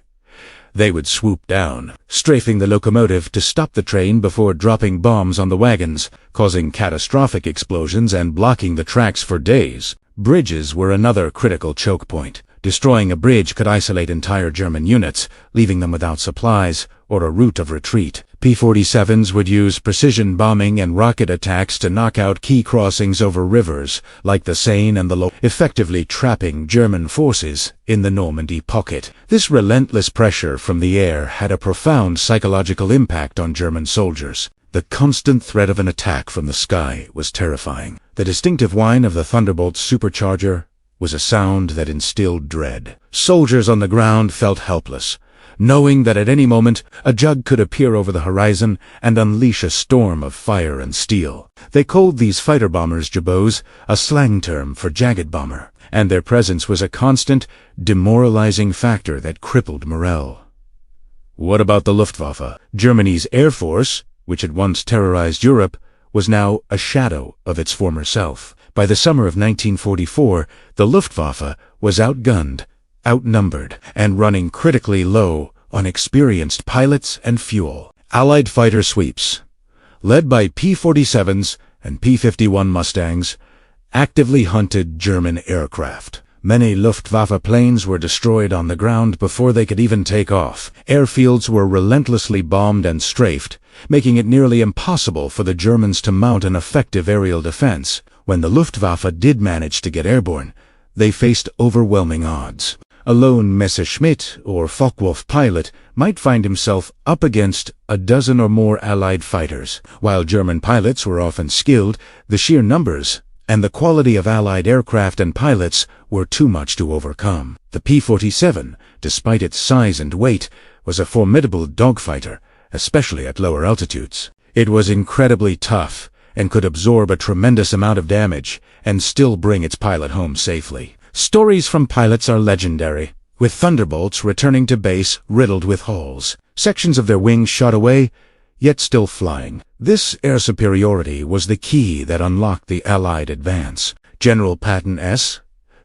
They would swoop down, strafing the locomotive to stop the train before dropping bombs on the wagons, causing catastrophic explosions and blocking the tracks for days. Bridges were another critical choke point. Destroying a bridge could isolate entire German units, leaving them without supplies or a route of retreat. P-47s would use precision bombing and rocket attacks to knock out key crossings over rivers, like the Seine and the Loire, effectively trapping German forces in the Normandy pocket. This relentless pressure from the air had a profound psychological impact on German soldiers. The constant threat of an attack from the sky was terrifying. The distinctive whine of the Thunderbolt's supercharger was a sound that instilled dread. Soldiers on the ground felt helpless, knowing that at any moment a jug could appear over the horizon and unleash a storm of fire and steel. They called these fighter bombers jabots, a slang term for jagged bomber, and their presence was a constant, demoralizing factor that crippled morale. What about the Luftwaffe? Germany's air force, which had once terrorized Europe, was now a shadow of its former self. By the summer of 1944, the Luftwaffe was outgunned, outnumbered, and running critically low on experienced pilots and fuel. Allied fighter sweeps, led by P-47s and P-51 Mustangs, actively hunted German aircraft. Many Luftwaffe planes were destroyed on the ground before they could even take off. Airfields were relentlessly bombed and strafed, making it nearly impossible for the Germans to mount an effective aerial defense. When the Luftwaffe did manage to get airborne, they faced overwhelming odds. A lone Messerschmitt or Focke-Wulf pilot might find himself up against a dozen or more Allied fighters. While German pilots were often skilled, the sheer numbers and the quality of Allied aircraft and pilots were too much to overcome. The P-47, despite its size and weight, was a formidable dogfighter, especially at lower altitudes. It was incredibly tough and could absorb a tremendous amount of damage and still bring its pilot home safely. Stories from pilots are legendary, with Thunderbolts returning to base riddled with holes, sections of their wings shot away, yet still flying. This air superiority was the key that unlocked the Allied advance. General Patton S.'s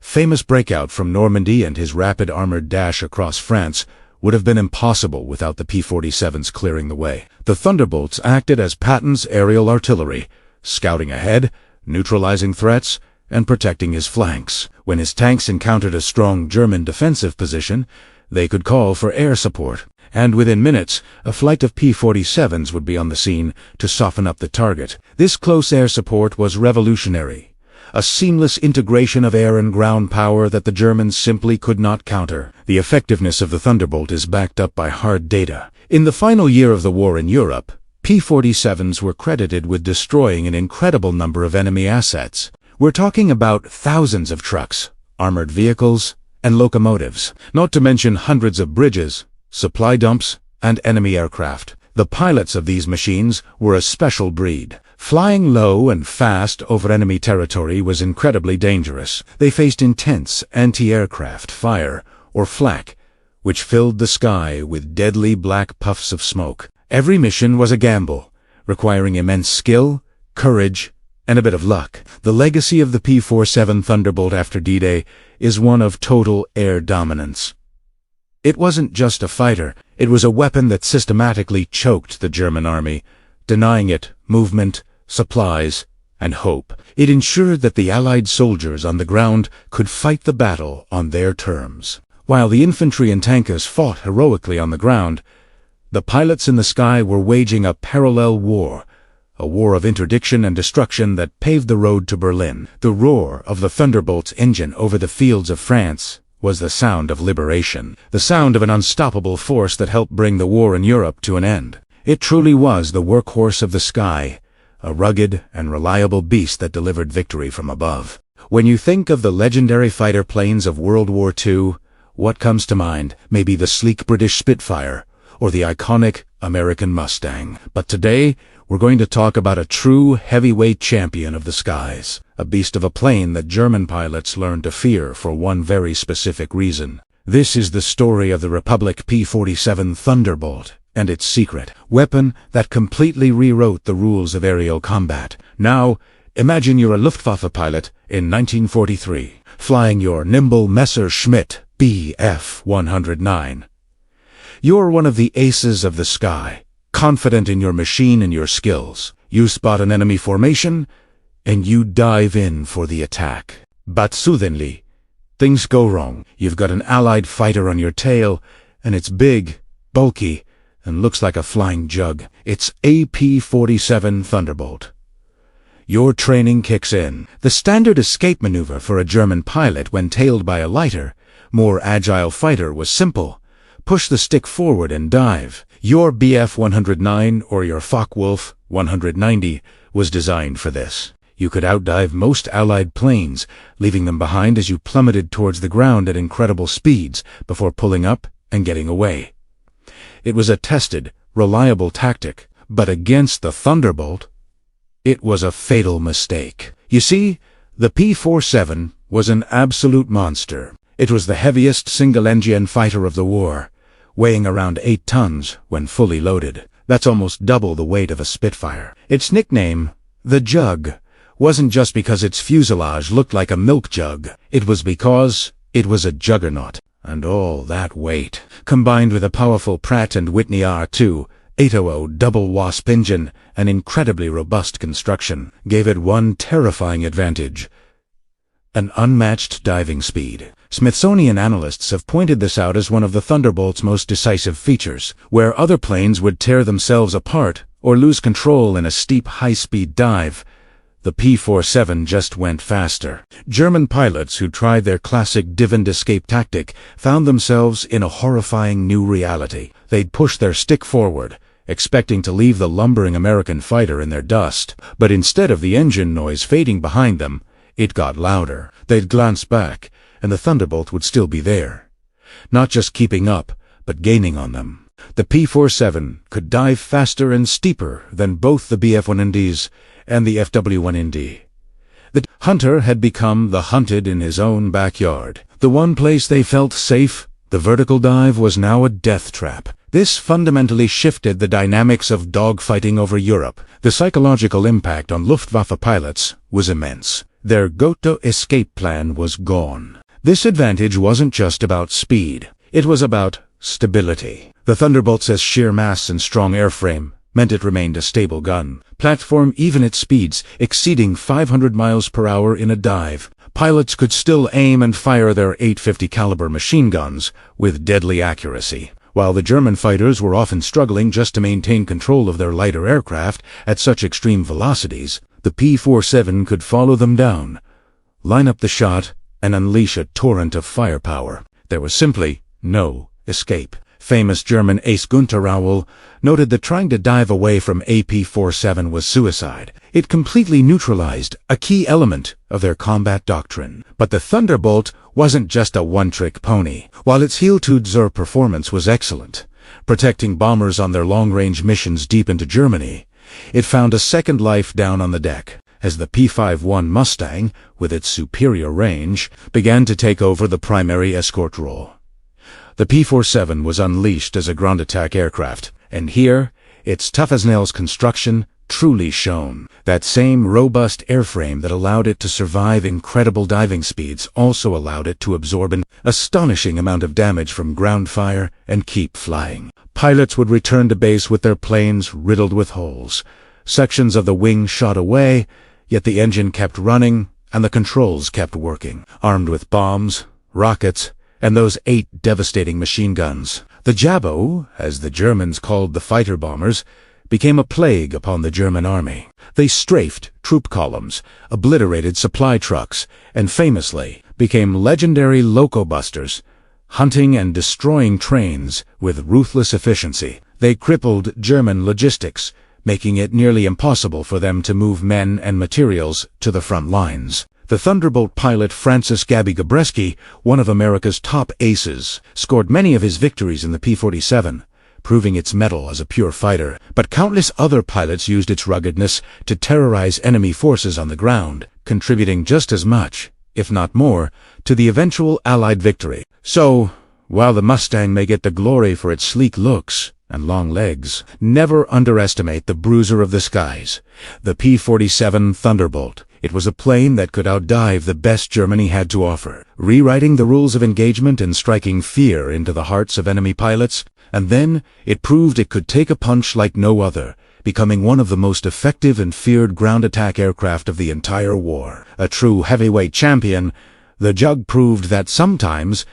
famous breakout from Normandy and his rapid armored dash across France would have been impossible without the P-47s clearing the way. The Thunderbolts acted as Patton's aerial artillery, scouting ahead, neutralizing threats, and protecting his flanks. When his tanks encountered a strong German defensive position, they could call for air support, and within minutes, a flight of P-47s would be on the scene to soften up the target. This close air support was revolutionary, a seamless integration of air and ground power that the Germans simply could not counter. The effectiveness of the Thunderbolt is backed up by hard data. In the final year of the war in Europe, P-47s were credited with destroying an incredible number of enemy assets. We're talking about thousands of trucks, armored vehicles, and locomotives, not to mention hundreds of bridges, supply dumps, and enemy aircraft. The pilots of these machines were a special breed. Flying low and fast over enemy territory was incredibly dangerous. They faced intense anti-aircraft fire, or flak, which filled the sky with deadly black puffs of smoke. Every mission was a gamble, requiring immense skill, courage, and a bit of luck. The legacy of the P-47 Thunderbolt after D-Day is one of total air dominance. It wasn't just a fighter, it was a weapon that systematically choked the German army, denying it movement, supplies, and hope. It ensured that the Allied soldiers on the ground could fight the battle on their terms. While the infantry and tankers fought heroically on the ground, the pilots in the sky were waging a parallel war, a war of interdiction and destruction that paved the road to Berlin. The roar of the Thunderbolt's engine over the fields of France was the sound of liberation, the sound of an unstoppable force that helped bring the war in Europe to an end. It truly was the workhorse of the sky, a rugged and reliable beast that delivered victory from above. When you think of the legendary fighter planes of World War II, what comes to mind may be the sleek British Spitfire or the iconic American Mustang. But today, we're going to talk about a true heavyweight champion of the skies, a beast of a plane that German pilots learned to fear for one very specific reason. This is the story of the Republic P-47 Thunderbolt and its secret weapon that completely rewrote the rules of aerial combat. Now, imagine you're a Luftwaffe pilot in 1943, flying your nimble Messerschmitt Bf-109. You're one of the aces of the sky, confident in your machine and your skills. You spot an enemy formation, and you dive in for the attack. But suddenly, things go wrong. You've got an Allied fighter on your tail, and it's big, bulky, and looks like a flying jug. It's a P-47 Thunderbolt. Your training kicks in. The standard escape maneuver for a German pilot when tailed by a lighter, more agile fighter was simple. Push the stick forward and dive. Your Bf-109 or your Focke-Wulf 190 was designed for this. You could outdive most Allied planes, leaving them behind as you plummeted towards the ground at incredible speeds before pulling up and getting away. It was a tested, reliable tactic, but against the Thunderbolt, it was a fatal mistake. You see, the P-47 was an absolute monster. It was the heaviest single-engine fighter of the war, weighing around 8 tons when fully loaded. That's almost double the weight of a Spitfire. Its nickname, the Jug, wasn't just because its fuselage looked like a milk jug. It was because it was a juggernaut. And all that weight, combined with a powerful Pratt & Whitney R2 800 double wasp engine and incredibly robust construction, gave it one terrifying advantage: an unmatched diving speed. Smithsonian analysts have pointed this out as one of the Thunderbolt's most decisive features. Where other planes would tear themselves apart or lose control in a steep high-speed dive, the P-47 just went faster. German pilots who tried their classic div-and escape tactic found themselves in a horrifying new reality. They'd push their stick forward, expecting to leave the lumbering American fighter in their dust, but instead of the engine noise fading behind them, it got louder. They'd glance back, and the Thunderbolt would still be there, not just keeping up, but gaining on them. The P-47 could dive faster and steeper than both the Bf-190s and the FW-1ND. The hunter had become the hunted in his own backyard. The one place they felt safe, the vertical dive, was now a death trap. This fundamentally shifted the dynamics of dogfighting over Europe. The psychological impact on Luftwaffe pilots was immense. Their go-to escape plan was gone. This advantage wasn't just about speed. It was about stability. The Thunderbolt's sheer mass and strong airframe meant it remained a stable gun platform even at speeds exceeding 500 miles per hour in a dive. Pilots could still aim and fire their .850 caliber machine guns with deadly accuracy. While the German fighters were often struggling just to maintain control of their lighter aircraft at such extreme velocities, the P-47 could follow them down, line up the shot, and unleash a torrent of firepower. There was simply no escape. Famous German ace Günther Rauel noted that trying to dive away from a P-47 was suicide. It completely neutralized a key element of their combat doctrine. But the Thunderbolt wasn't just a one-trick pony. While its heel-to-zur performance was excellent, protecting bombers on their long-range missions deep into Germany, it found a second life down on the deck, as the P-51 Mustang, with its superior range, began to take over the primary escort role. The P-47 was unleashed as a ground attack aircraft, and here, its tough-as-nails construction, truly shone. That same robust airframe that allowed it to survive incredible diving speeds also allowed it to absorb an astonishing amount of damage from ground fire and keep flying. Pilots would return to base with their planes riddled with holes. Sections of the wing shot away, yet the engine kept running and the controls kept working, armed with bombs, rockets, and those 8 devastating machine guns. The Jabbo, as the Germans called the fighter bombers, became a plague upon the German army. They strafed troop columns, obliterated supply trucks, and famously became legendary loco-busters, hunting and destroying trains with ruthless efficiency. They crippled German logistics, making it nearly impossible for them to move men and materials to the front lines. The Thunderbolt pilot Francis Gabby Gabreski, one of America's top aces, scored many of his victories in the P-47, proving its mettle as a pure fighter. But countless other pilots used its ruggedness to terrorize enemy forces on the ground, contributing just as much, if not more, to the eventual Allied victory. So, while the Mustang may get the glory for its sleek looks and long legs, never underestimate the bruiser of the skies, the P-47 Thunderbolt. It was a plane that could outdive the best Germany had to offer, rewriting the rules of engagement and striking fear into the hearts of enemy pilots. And then it proved it could take a punch like no other, becoming one of the most effective and feared ground attack aircraft of the entire war. A true heavyweight champion, the Jug proved that sometimes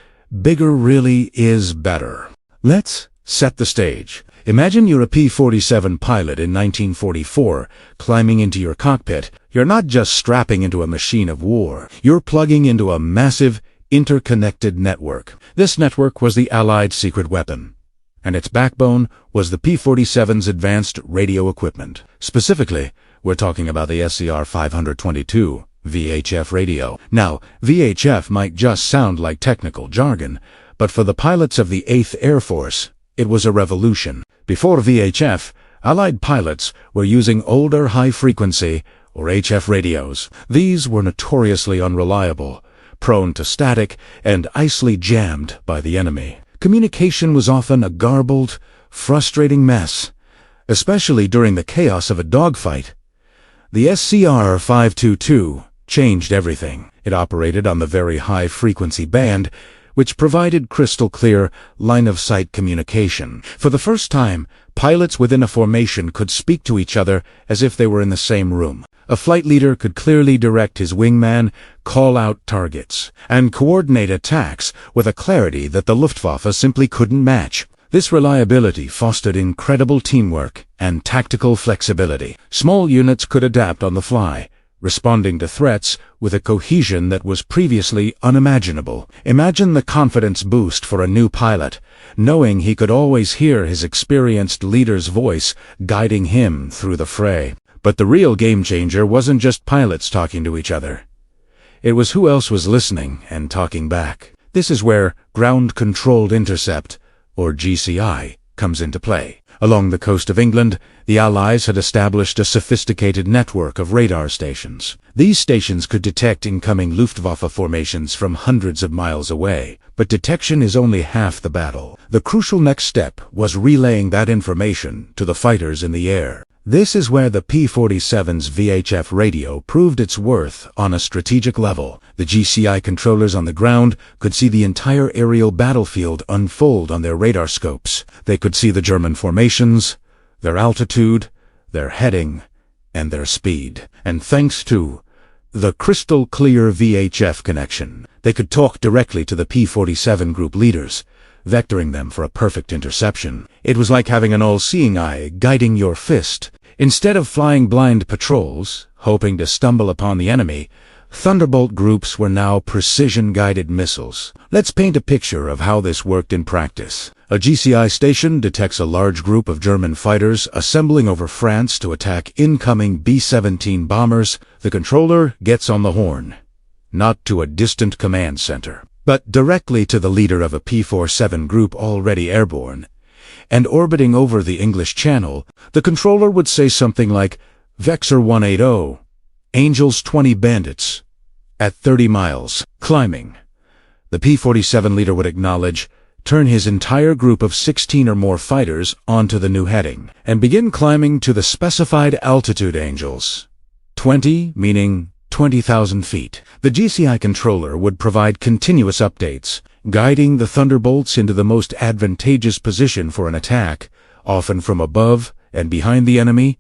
bigger really is better. Let's set the stage. Imagine you're a P-47 pilot in 1944, climbing into your cockpit. You're not just strapping into a machine of war. You're plugging into a massive, interconnected network. This network was the Allied secret weapon, and its backbone was the P-47's advanced radio equipment. Specifically, we're talking about the SCR 522 VHF radio. Now, VHF might just sound like technical jargon, but for the pilots of the 8th Air Force, it was a revolution. Before VHF, Allied pilots were using older high-frequency, or HF radios. These were notoriously unreliable, prone to static, and easily jammed by the enemy. Communication was often a garbled, frustrating mess, especially during the chaos of a dogfight. The SCR 522 changed everything. It operated on the very high-frequency band, which provided crystal-clear, line-of-sight communication. For the first time, pilots within a formation could speak to each other as if they were in the same room. A flight leader could clearly direct his wingman, call out targets, and coordinate attacks with a clarity that the Luftwaffe simply couldn't match. This reliability fostered incredible teamwork and tactical flexibility. Small units could adapt on the fly, responding to threats with a cohesion that was previously unimaginable. Imagine the confidence boost for a new pilot, knowing he could always hear his experienced leader's voice guiding him through the fray. But the real game-changer wasn't just pilots talking to each other. It was who else was listening and talking back. This is where Ground-Controlled Intercept, or GCI, comes into play. Along the coast of England, the Allies had established a sophisticated network of radar stations. These stations could detect incoming Luftwaffe formations from hundreds of miles away. But detection is only half the battle. The crucial next step was relaying that information to the fighters in the air. This is where the P-47's VHF radio proved its worth on a strategic level. The GCI controllers on the ground could see the entire aerial battlefield unfold on their radar scopes. They could see the German formations, their altitude, their heading, and their speed. And thanks to the crystal-clear VHF connection, they could talk directly to the P-47 group leaders, vectoring them for a perfect interception. It was like having an all-seeing eye guiding your fist. Instead of flying blind patrols, hoping to stumble upon the enemy, Thunderbolt groups were now precision-guided missiles. Let's paint a picture of how this worked in practice. A GCI station detects a large group of German fighters assembling over France to attack incoming B-17 bombers. The controller gets on the horn, not to a distant command center, but directly to the leader of a P-47 group already airborne. And orbiting over the English Channel, the controller would say something like, Vexor 180, Angels 20 bandits, at 30 miles, climbing. The P-47 leader would acknowledge, turn his entire group of 16 or more fighters onto the new heading, and begin climbing to the specified altitude angles. 20 meaning 20,000 feet. The GCI controller would provide continuous updates, guiding the Thunderbolts into the most advantageous position for an attack, often from above and behind the enemy,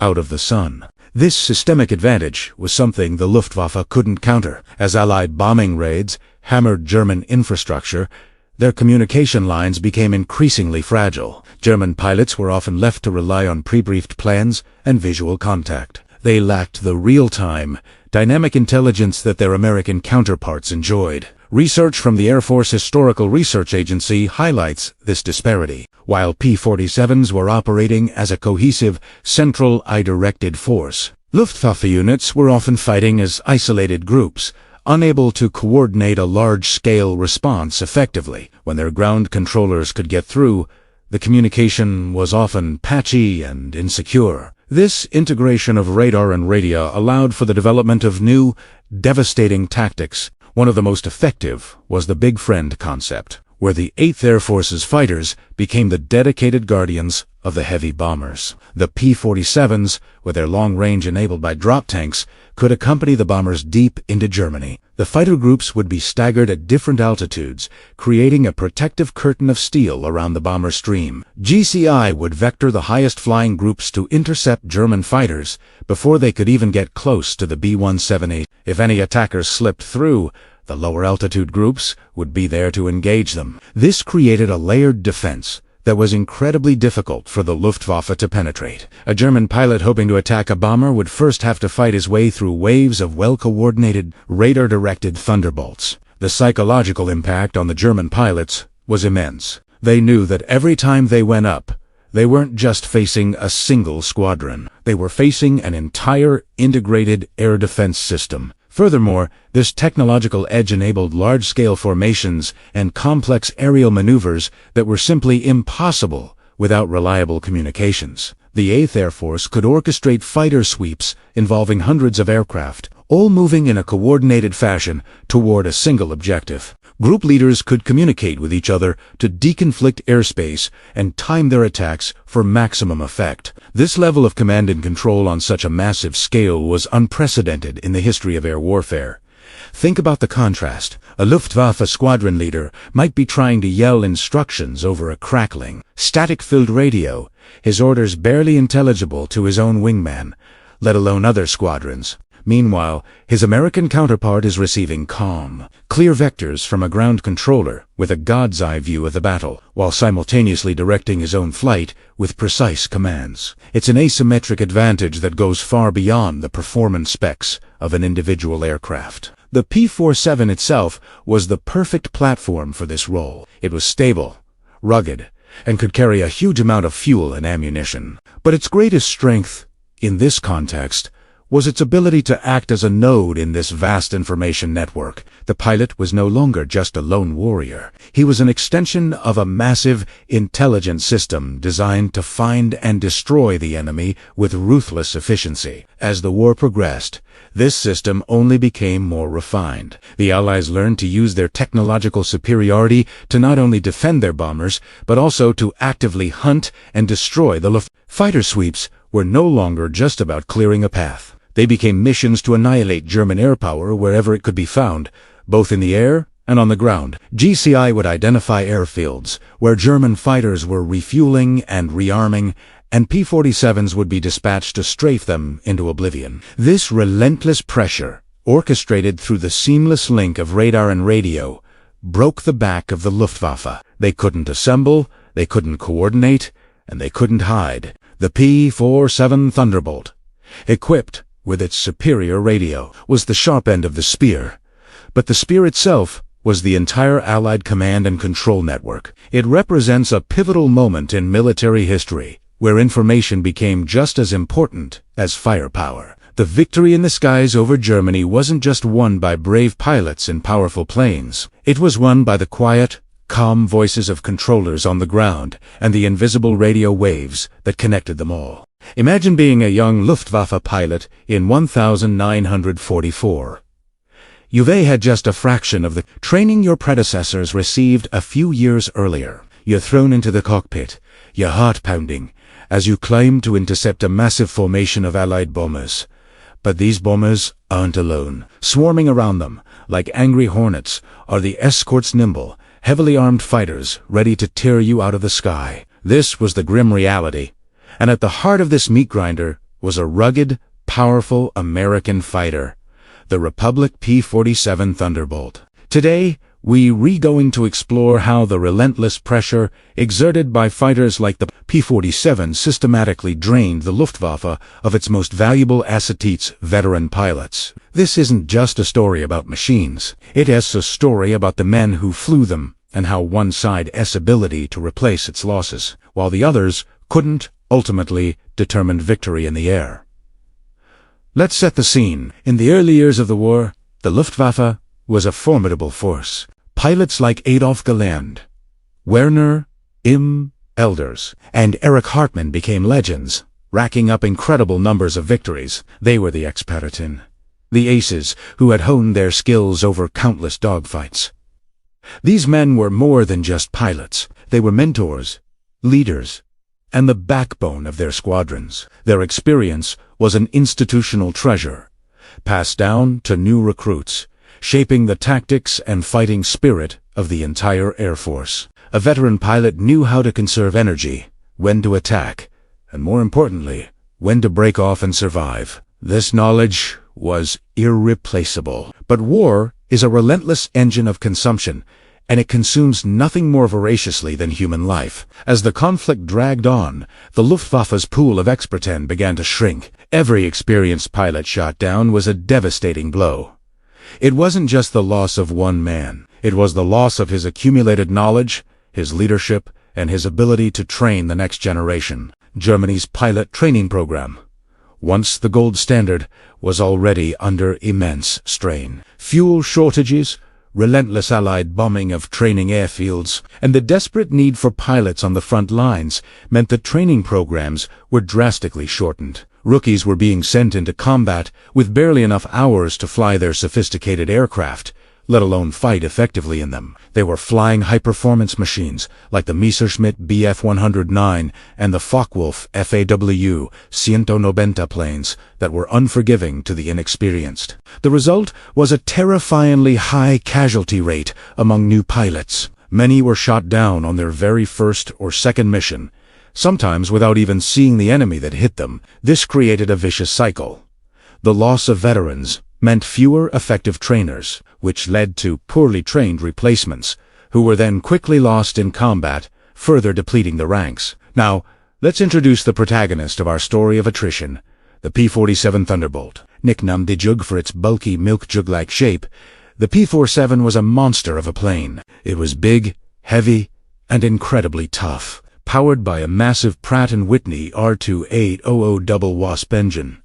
out of the sun. This systemic advantage was something the Luftwaffe couldn't counter. As Allied bombing raids hammered German infrastructure, their communication lines became increasingly fragile. German pilots were often left to rely on pre-briefed plans and visual contact. They lacked the real-time, dynamic intelligence that their American counterparts enjoyed. Research from the Air Force Historical Research Agency highlights this disparity. While P-47s were operating as a cohesive, central, eye-directed force, Luftwaffe units were often fighting as isolated groups, unable to coordinate a large-scale response effectively. When their ground controllers could get through, the communication was often patchy and insecure. This integration of radar and radio allowed for the development of new, devastating tactics. One of the most effective was the Big Friend concept, where the 8th Air Force's fighters became the dedicated guardians of the heavy bombers. The P-47s, with their long range enabled by drop tanks, could accompany the bombers deep into Germany. The fighter groups would be staggered at different altitudes, creating a protective curtain of steel around the bomber stream. GCI would vector the highest flying groups to intercept German fighters before they could even get close to the B-178. If any attackers slipped through, the lower altitude groups would be there to engage them. This created a layered defense that was incredibly difficult for the Luftwaffe to penetrate. A German pilot hoping to attack a bomber would first have to fight his way through waves of well-coordinated, radar-directed Thunderbolts. The psychological impact on the German pilots was immense. They knew that every time they went up, they weren't just facing a single squadron. They were facing an entire integrated air defense system. Furthermore, this technological edge enabled large-scale formations and complex aerial maneuvers that were simply impossible without reliable communications. The 8th Air Force could orchestrate fighter sweeps involving hundreds of aircraft, all moving in a coordinated fashion toward a single objective. Group leaders could communicate with each other to deconflict airspace and time their attacks for maximum effect. This level of command and control on such a massive scale was unprecedented in the history of air warfare. Think about the contrast. A Luftwaffe squadron leader might be trying to yell instructions over a crackling, static-filled radio, his orders barely intelligible to his own wingman, let alone other squadrons. Meanwhile, his American counterpart is receiving calm, clear vectors from a ground controller with a god's eye view of the battle, while simultaneously directing his own flight with precise commands. It's an asymmetric advantage that goes far beyond the performance specs of an individual aircraft. The P-47 itself was the perfect platform for this role. It was stable, rugged, and could carry a huge amount of fuel and ammunition. But its greatest strength, in this context, was its ability to act as a node in this vast information network. The pilot was no longer just a lone warrior. He was an extension of a massive, intelligent system designed to find and destroy the enemy with ruthless efficiency. As the war progressed, this system only became more refined. The Allies learned to use their technological superiority to not only defend their bombers, but also to actively hunt and destroy the Luftwaffe. Fighter sweeps were no longer just about clearing a path. They became missions to annihilate German air power wherever it could be found, both in the air and on the ground. GCI would identify airfields where German fighters were refueling and rearming, and P-47s would be dispatched to strafe them into oblivion. This relentless pressure, orchestrated through the seamless link of radar and radio, broke the back of the Luftwaffe. They couldn't assemble, they couldn't coordinate, and they couldn't hide. The P-47 Thunderbolt, equipped with its superior radio, was the sharp end of the spear. But the spear itself was the entire Allied command and control network. It represents a pivotal moment in military history, where information became just as important as firepower. The victory in the skies over Germany wasn't just won by brave pilots in powerful planes. It was won by the quiet, calm voices of controllers on the ground and the invisible radio waves that connected them all. Imagine being a young Luftwaffe pilot in 1944. WWII had just a fraction of the training your predecessors received a few years earlier. You're thrown into the cockpit, your heart pounding, as you climb to intercept a massive formation of Allied bombers. But these bombers aren't alone. Swarming around them, like angry hornets, are the escort's nimble, heavily armed fighters ready to tear you out of the sky. This was the grim reality. And at the heart of this meat grinder was a rugged, powerful American fighter, the Republic P-47 Thunderbolt. Today, we're going to explore how the relentless pressure exerted by fighters like the P-47 systematically drained the Luftwaffe of its most valuable assets, veteran pilots. This isn't just a story about machines. It is a story about the men who flew them and how one side's ability to replace its losses, while the others couldn't, ultimately determined victory in the air. Let's set the scene. In the early years of the war, the Luftwaffe was a formidable force. Pilots like Adolf Galland, Werner im Elders, and Erich Hartmann became legends, racking up incredible numbers of victories. They were the Experten, the aces who had honed their skills over countless dogfights. These men were more than just pilots. They were mentors, leaders, and the backbone of their squadrons. Their experience was an institutional treasure, passed down to new recruits, shaping the tactics and fighting spirit of the entire Air Force. A veteran pilot knew how to conserve energy, when to attack, and more importantly, when to break off and survive. This knowledge was irreplaceable. But war is a relentless engine of consumption, and it consumes nothing more voraciously than human life. As the conflict dragged on, the Luftwaffe's pool of Experten began to shrink. Every experienced pilot shot down was a devastating blow. It wasn't just the loss of one man. It was the loss of his accumulated knowledge, his leadership, and his ability to train the next generation. Germany's pilot training program, once the gold standard, was already under immense strain. Fuel shortages, relentless Allied bombing of training airfields, and the desperate need for pilots on the front lines meant that training programs were drastically shortened. Rookies were being sent into combat with barely enough hours to fly their sophisticated aircraft, let alone fight effectively in them. They were flying high-performance machines like the Messerschmitt Bf 109 and the Focke-Wulf FAW 190 planes that were unforgiving to the inexperienced. The result was a terrifyingly high casualty rate among new pilots. Many were shot down on their very first or second mission, sometimes without even seeing the enemy that hit them. This created a vicious cycle. The loss of veterans meant fewer effective trainers, which led to poorly trained replacements, who were then quickly lost in combat, further depleting the ranks. Now, let's introduce the protagonist of our story of attrition, the P-47 Thunderbolt. Nicknamed the Jug for its bulky milk jug-like shape, the P-47 was a monster of a plane. It was big, heavy, and incredibly tough, powered by a massive Pratt & Whitney R2800 Wasp engine.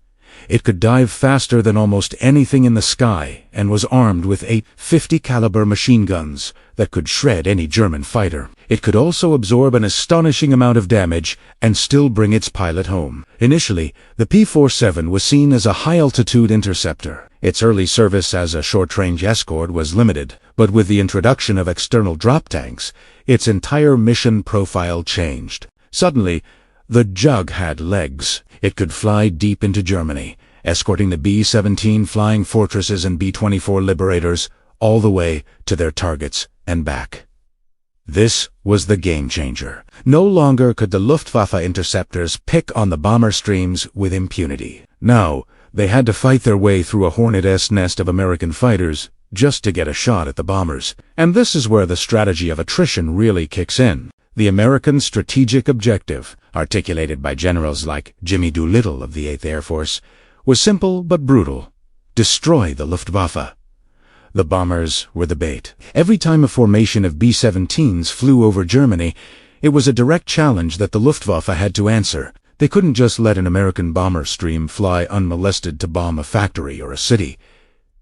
It could dive faster than almost anything in the sky and was armed with 8 .50 caliber machine guns that could shred any German fighter. It could also absorb an astonishing amount of damage and still bring its pilot home. Initially, the P-47 was seen as a high-altitude interceptor. Its early service as a short-range escort was limited, but with the introduction of external drop tanks, its entire mission profile changed. Suddenly, the Jug had legs. It could fly deep into Germany, escorting the B-17 Flying Fortresses and B-24 Liberators all the way to their targets and back. This was the game-changer. No longer could the Luftwaffe interceptors pick on the bomber streams with impunity. Now, they had to fight their way through a hornet's nest of American fighters just to get a shot at the bombers. And this is where the strategy of attrition really kicks in. The American strategic objective, articulated by generals like Jimmy Doolittle of the 8th Air Force, was simple but brutal: destroy the Luftwaffe. The bombers were the bait. Every time a formation of B-17s flew over Germany, it was a direct challenge that the Luftwaffe had to answer. They couldn't just let an American bomber stream fly unmolested to bomb a factory or a city.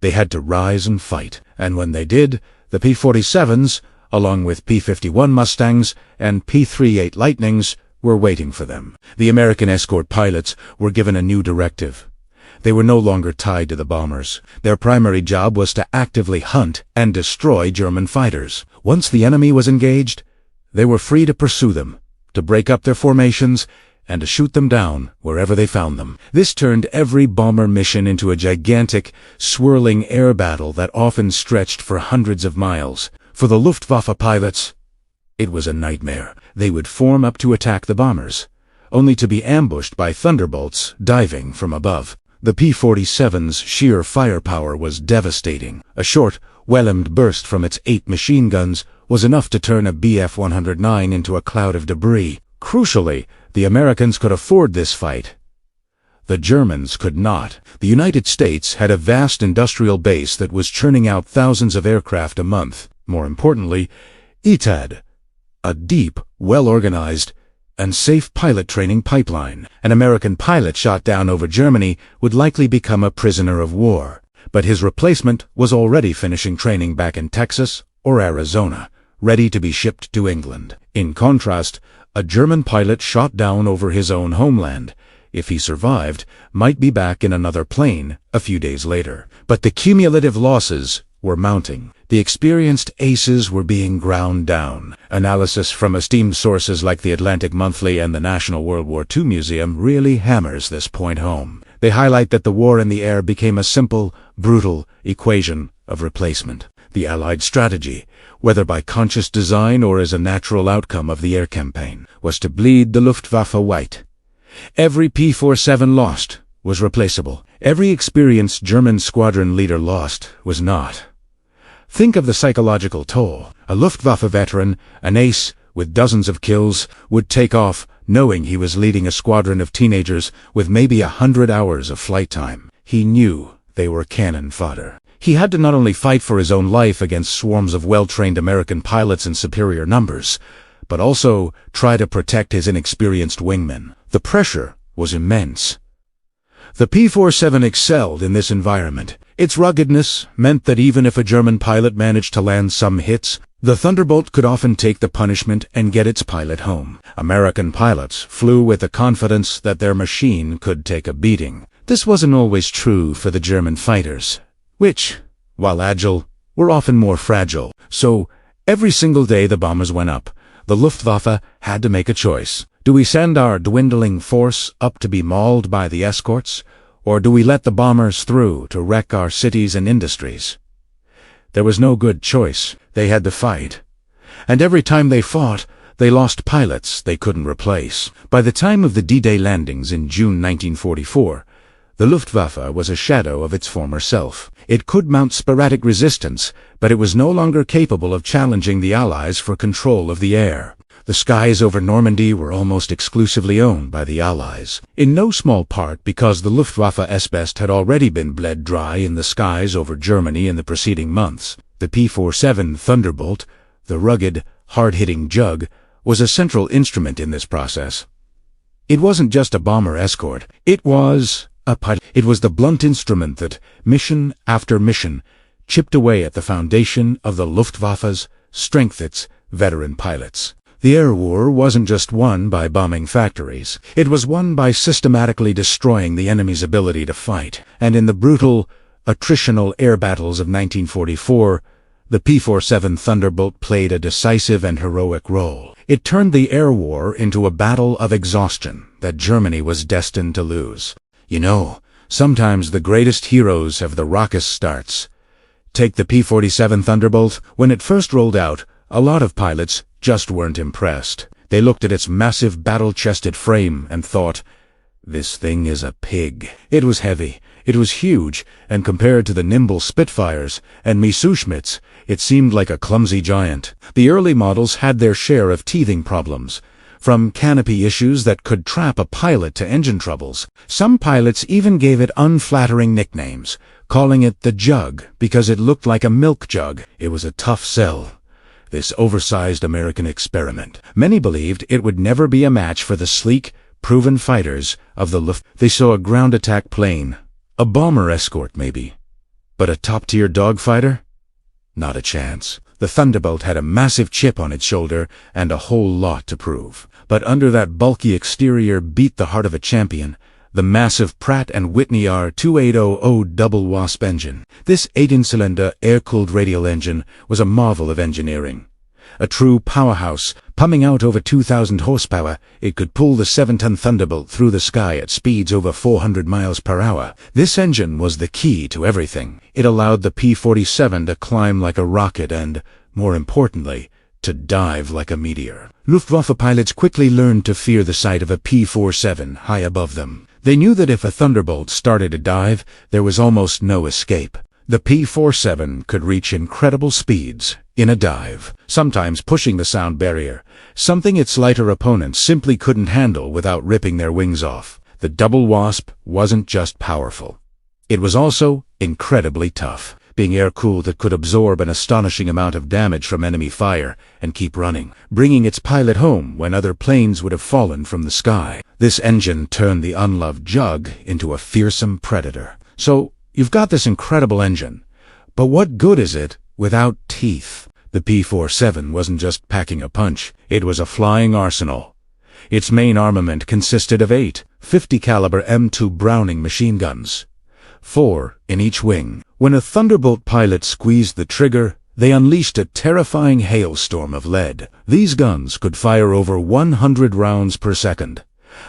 They had to rise and fight, and when they did, the P-47s, along with P-51 Mustangs and P-38 Lightnings, were waiting for them. The American escort pilots were given a new directive. They were no longer tied to the bombers. Their primary job was to actively hunt and destroy German fighters. Once the enemy was engaged, they were free to pursue them, to break up their formations, and to shoot them down wherever they found them. This turned every bomber mission into a gigantic, swirling air battle that often stretched for hundreds of miles. For the Luftwaffe pilots, it was a nightmare. They would form up to attack the bombers, only to be ambushed by Thunderbolts diving from above. The P-47's sheer firepower was devastating. A short, well-aimed burst from its 8 machine guns was enough to turn a Bf-109 into a cloud of debris. Crucially, the Americans could afford this fight. The Germans could not. The United States had a vast industrial base that was churning out thousands of aircraft a month. More importantly, it had a deep, well-organized, and safe pilot training pipeline. An American pilot shot down over Germany would likely become a prisoner of war, but his replacement was already finishing training back in Texas or Arizona, ready to be shipped to England. In contrast, a German pilot shot down over his own homeland, if he survived, might be back in another plane a few days later. But the cumulative losses were mounting. The experienced aces were being ground down. Analysis from esteemed sources like the Atlantic Monthly and the National World War II Museum really hammers this point home. They highlight that the war in the air became a simple, brutal equation of replacement. The Allied strategy, whether by conscious design or as a natural outcome of the air campaign, was to bleed the Luftwaffe white. Every P-47 lost was replaceable. Every experienced German squadron leader lost was not. Think of the psychological toll. A Luftwaffe veteran, an ace with dozens of kills, would take off knowing he was leading a squadron of teenagers with maybe 100 hours of flight time. He knew they were cannon fodder. He had to not only fight for his own life against swarms of well-trained American pilots in superior numbers, but also try to protect his inexperienced wingmen. The pressure was immense. The P-47 excelled in this environment. Its ruggedness meant that even if a German pilot managed to land some hits, the Thunderbolt could often take the punishment and get its pilot home. American pilots flew with the confidence that their machine could take a beating. This wasn't always true for the German fighters, which, while agile, were often more fragile. So, every single day the bombers went up, the Luftwaffe had to make a choice. Do we send our dwindling force up to be mauled by the escorts, or do we let the bombers through to wreck our cities and industries? There was no good choice. They had to fight. And every time they fought, they lost pilots they couldn't replace. By the time of the D-Day landings in June 1944, the Luftwaffe was a shadow of its former self. It could mount sporadic resistance, but it was no longer capable of challenging the Allies for control of the air. The skies over Normandy were almost exclusively owned by the Allies, in no small part because the Luftwaffe S-Best had already been bled dry in the skies over Germany in the preceding months. The P-47 Thunderbolt, the rugged, hard-hitting Jug, was a central instrument in this process. It wasn't just a bomber escort. It was the blunt instrument that, mission after mission, chipped away at the foundation of the Luftwaffe's strength, its veteran pilots. The air war wasn't just won by bombing factories. It was won by systematically destroying the enemy's ability to fight. And in the brutal, attritional air battles of 1944, the P-47 Thunderbolt played a decisive and heroic role. It turned the air war into a battle of exhaustion that Germany was destined to lose. You know, sometimes the greatest heroes have the raucous starts. Take the P-47 Thunderbolt. When it first rolled out, a lot of pilots just weren't impressed. They looked at its massive battle-chested frame and thought, this thing is a pig. It was heavy, it was huge, and compared to the nimble Spitfires and Messerschmitts, it seemed like a clumsy giant. The early models had their share of teething problems, from canopy issues that could trap a pilot to engine troubles. Some pilots even gave it unflattering nicknames, calling it the Jug because it looked like a milk jug. It was a tough sell, this oversized American experiment. Many believed it would never be a match for the sleek, proven fighters of the Luftwaffe. They saw a ground attack plane, a bomber escort maybe, but a top-tier dogfighter? Not a chance. The Thunderbolt had a massive chip on its shoulder and a whole lot to prove. But under that bulky exterior beat the heart of a champion, the massive Pratt & Whitney R2800 double wasp engine. This 18-cylinder air-cooled radial engine was a marvel of engineering. A true powerhouse, pumping out over 2,000 horsepower, it could pull the 7-ton Thunderbolt through the sky at speeds over 400 miles per hour. This engine was the key to everything. It allowed the P-47 to climb like a rocket and, more importantly, to dive like a meteor. Luftwaffe pilots quickly learned to fear the sight of a P-47 high above them. They knew that if a Thunderbolt started to dive, there was almost no escape. The P-47 could reach incredible speeds in a dive, sometimes pushing the sound barrier, something its lighter opponents simply couldn't handle without ripping their wings off. The double wasp wasn't just powerful. It was also incredibly tough. Being air-cooled, it could absorb an astonishing amount of damage from enemy fire and keep running, bringing its pilot home when other planes would have fallen from the sky. This engine turned the unloved Jug into a fearsome predator. So, you've got this incredible engine, but what good is it without teeth? The P-47 wasn't just packing a punch, it was a flying arsenal. Its main armament consisted of 8 50-caliber M2 Browning machine guns, 4 in each wing. When a Thunderbolt pilot squeezed the trigger, they unleashed a terrifying hailstorm of lead. These guns could fire over 100 rounds per second,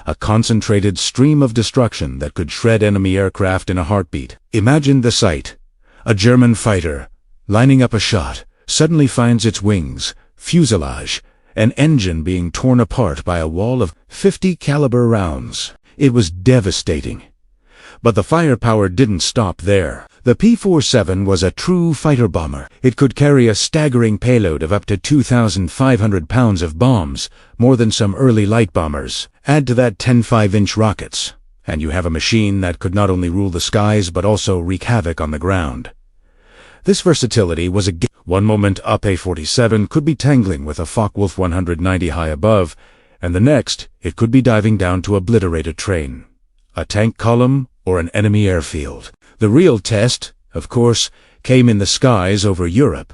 a concentrated stream of destruction that could shred enemy aircraft in a heartbeat. Imagine the sight. A German fighter, lining up a shot, suddenly finds its wings, fuselage, and engine being torn apart by a wall of 50-caliber rounds. It was devastating. But the firepower didn't stop there. The P-47 was a true fighter bomber. It could carry a staggering payload of up to 2,500 pounds of bombs, more than some early light bombers. Add to that 10 5-inch rockets, and you have a machine that could not only rule the skies but also wreak havoc on the ground. This versatility was a gift. One moment a P-47 could be tangling with a Focke-Wulf 190 high above, and the next it could be diving down to obliterate a train, a tank column, or an enemy airfield. The real test, of course, came in the skies over Europe.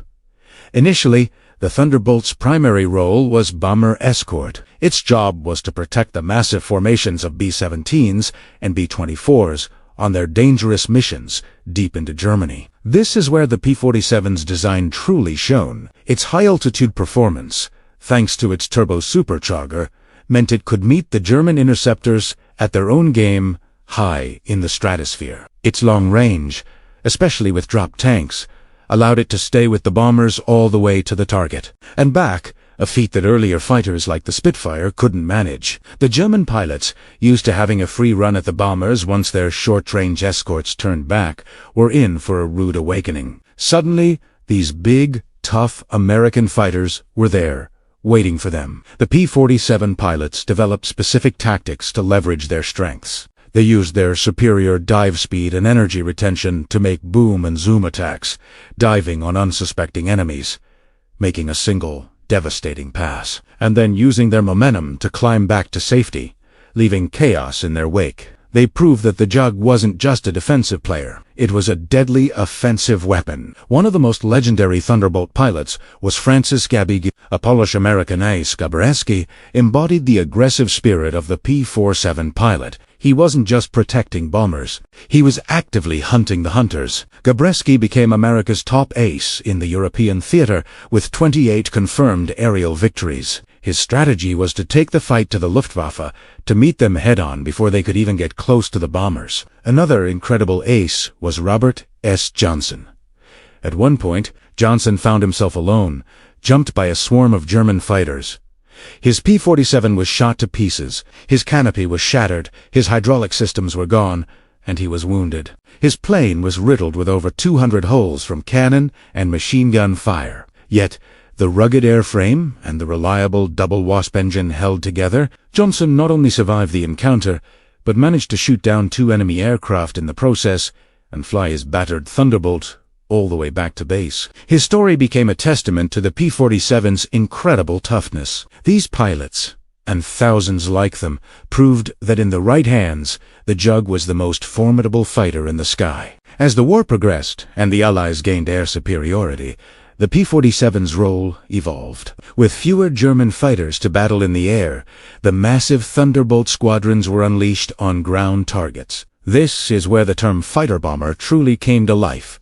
Initially, the Thunderbolt's primary role was bomber escort. Its job was to protect the massive formations of B-17s and B-24s on their dangerous missions deep into Germany. This is where the P-47's design truly shone. Its high-altitude performance, thanks to its turbo supercharger, meant it could meet the German interceptors at their own game high in the stratosphere. Its long range, especially with dropped tanks, allowed it to stay with the bombers all the way to the target and back, a feat that earlier fighters like the Spitfire couldn't manage. The German pilots, used to having a free run at the bombers once their short-range escorts turned back, were in for a rude awakening. Suddenly, these big, tough American fighters were there, waiting for them. The P-47 pilots developed specific tactics to leverage their strengths. They used their superior dive speed and energy retention to make boom and zoom attacks, diving on unsuspecting enemies, making a single, devastating pass, and then using their momentum to climb back to safety, leaving chaos in their wake. They proved that the Jug wasn't just a defensive player. It was a deadly offensive weapon. One of the most legendary Thunderbolt pilots was Francis Gabby. A Polish-American ace, Gabreski, embodied the aggressive spirit of the P-47 pilot. He wasn't just protecting bombers. He was actively hunting the hunters. Gabreski became America's top ace in the European theater with 28 confirmed aerial victories. His strategy was to take the fight to the Luftwaffe, to meet them head-on before they could even get close to the bombers. Another incredible ace was Robert S. Johnson. At one point, Johnson found himself alone, jumped by a swarm of German fighters. His P-47 was shot to pieces, his canopy was shattered, his hydraulic systems were gone, and he was wounded. His plane was riddled with over 200 holes from cannon and machine gun fire. Yet, the rugged airframe and the reliable double wasp engine held together. Johnson not only survived the encounter, but managed to shoot down 2 enemy aircraft in the process and fly his battered Thunderbolt all the way back to base. His story became a testament to the P-47's incredible toughness. These pilots, and thousands like them, proved that in the right hands, the Jug was the most formidable fighter in the sky. As the war progressed and the Allies gained air superiority, The P-47's role evolved. With fewer German fighters to battle in the air, the massive Thunderbolt squadrons were unleashed on ground targets. This is where the term fighter bomber truly came to life.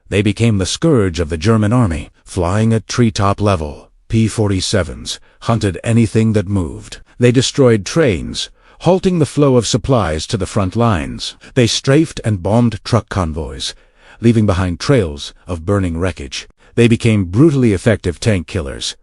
They became the scourge of the German army, flying at treetop level. P-47s hunted anything that moved. They destroyed trains, halting the flow of supplies to the front lines. They strafed and bombed truck convoys, leaving behind trails of burning wreckage. They became brutally effective tank killers,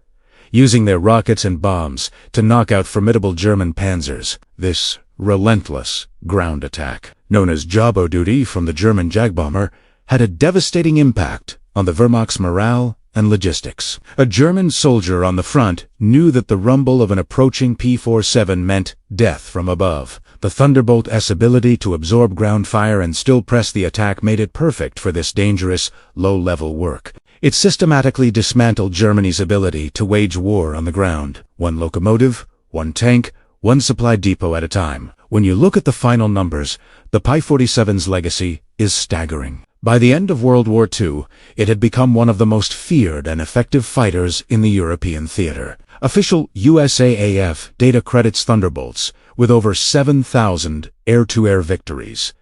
using their rockets and bombs to knock out formidable German panzers. This relentless ground attack, known as job duty from the German Jagbomber, had a devastating impact on the Wehrmacht's morale and logistics. A German soldier on the front knew that the rumble of an approaching P-47 meant death from above. The Thunderbolt's ability to absorb ground fire and still press the attack made it perfect for this dangerous, low-level work. It systematically dismantled Germany's ability to wage war on the ground. One locomotive, one tank, one supply depot at a time. When you look at the final numbers, the P-47's legacy is staggering. By the end of World War II, it had become one of the most feared and effective fighters in the European theater. Official USAAF data credits Thunderbolts with over 7,000 air-to-air victories.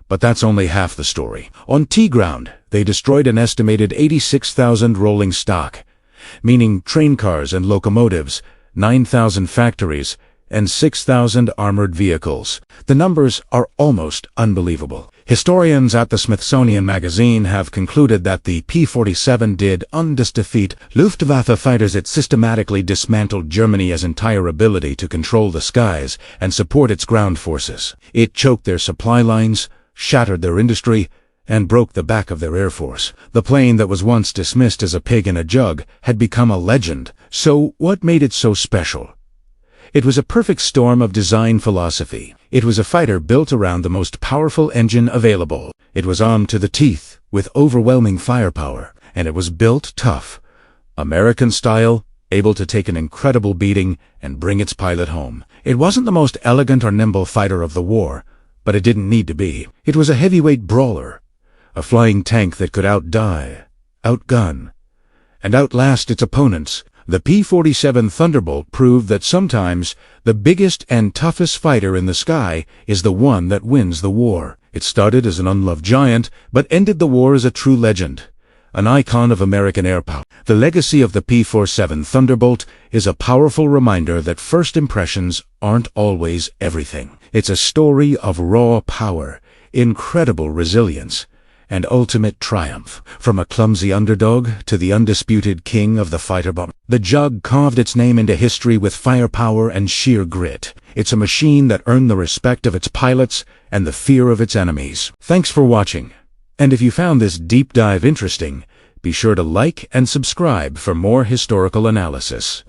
But that's only half the story. On T-ground, they destroyed an estimated 86,000 rolling stock, meaning train cars and locomotives, 9,000 factories, and 6,000 armored vehicles. The numbers are almost unbelievable. Historians at the Smithsonian Magazine have concluded that the P-47 did defeat Luftwaffe fighters. It systematically dismantled Germany's entire ability to control the skies and support its ground forces. It choked their supply lines, shattered their industry, and broke the back of their air force. The plane that was once dismissed as a pig in a jug had become a legend. So what made it so special? It was a perfect storm of design philosophy. It was a fighter built around the most powerful engine available. It was armed to the teeth with overwhelming firepower, and it was built tough, American style, able to take an incredible beating and bring its pilot home. It wasn't the most elegant or nimble fighter of the war, but it didn't need to be. It was a heavyweight brawler, a flying tank that could outdie, outgun, and outlast its opponents. The P-47 Thunderbolt proved that sometimes the biggest and toughest fighter in the sky is the one that wins the war. It started as an unloved giant, but ended the war as a true legend, an icon of American air power. The legacy of the P-47 Thunderbolt is a powerful reminder that first impressions aren't always everything. It's a story of raw power, incredible resilience, and ultimate triumph. From a clumsy underdog to the undisputed king of the fighter bomber, the Jug carved its name into history with firepower and sheer grit. It's a machine that earned the respect of its pilots and the fear of its enemies. Thanks for watching. And if you found this deep dive interesting, be sure to like and subscribe for more historical analysis.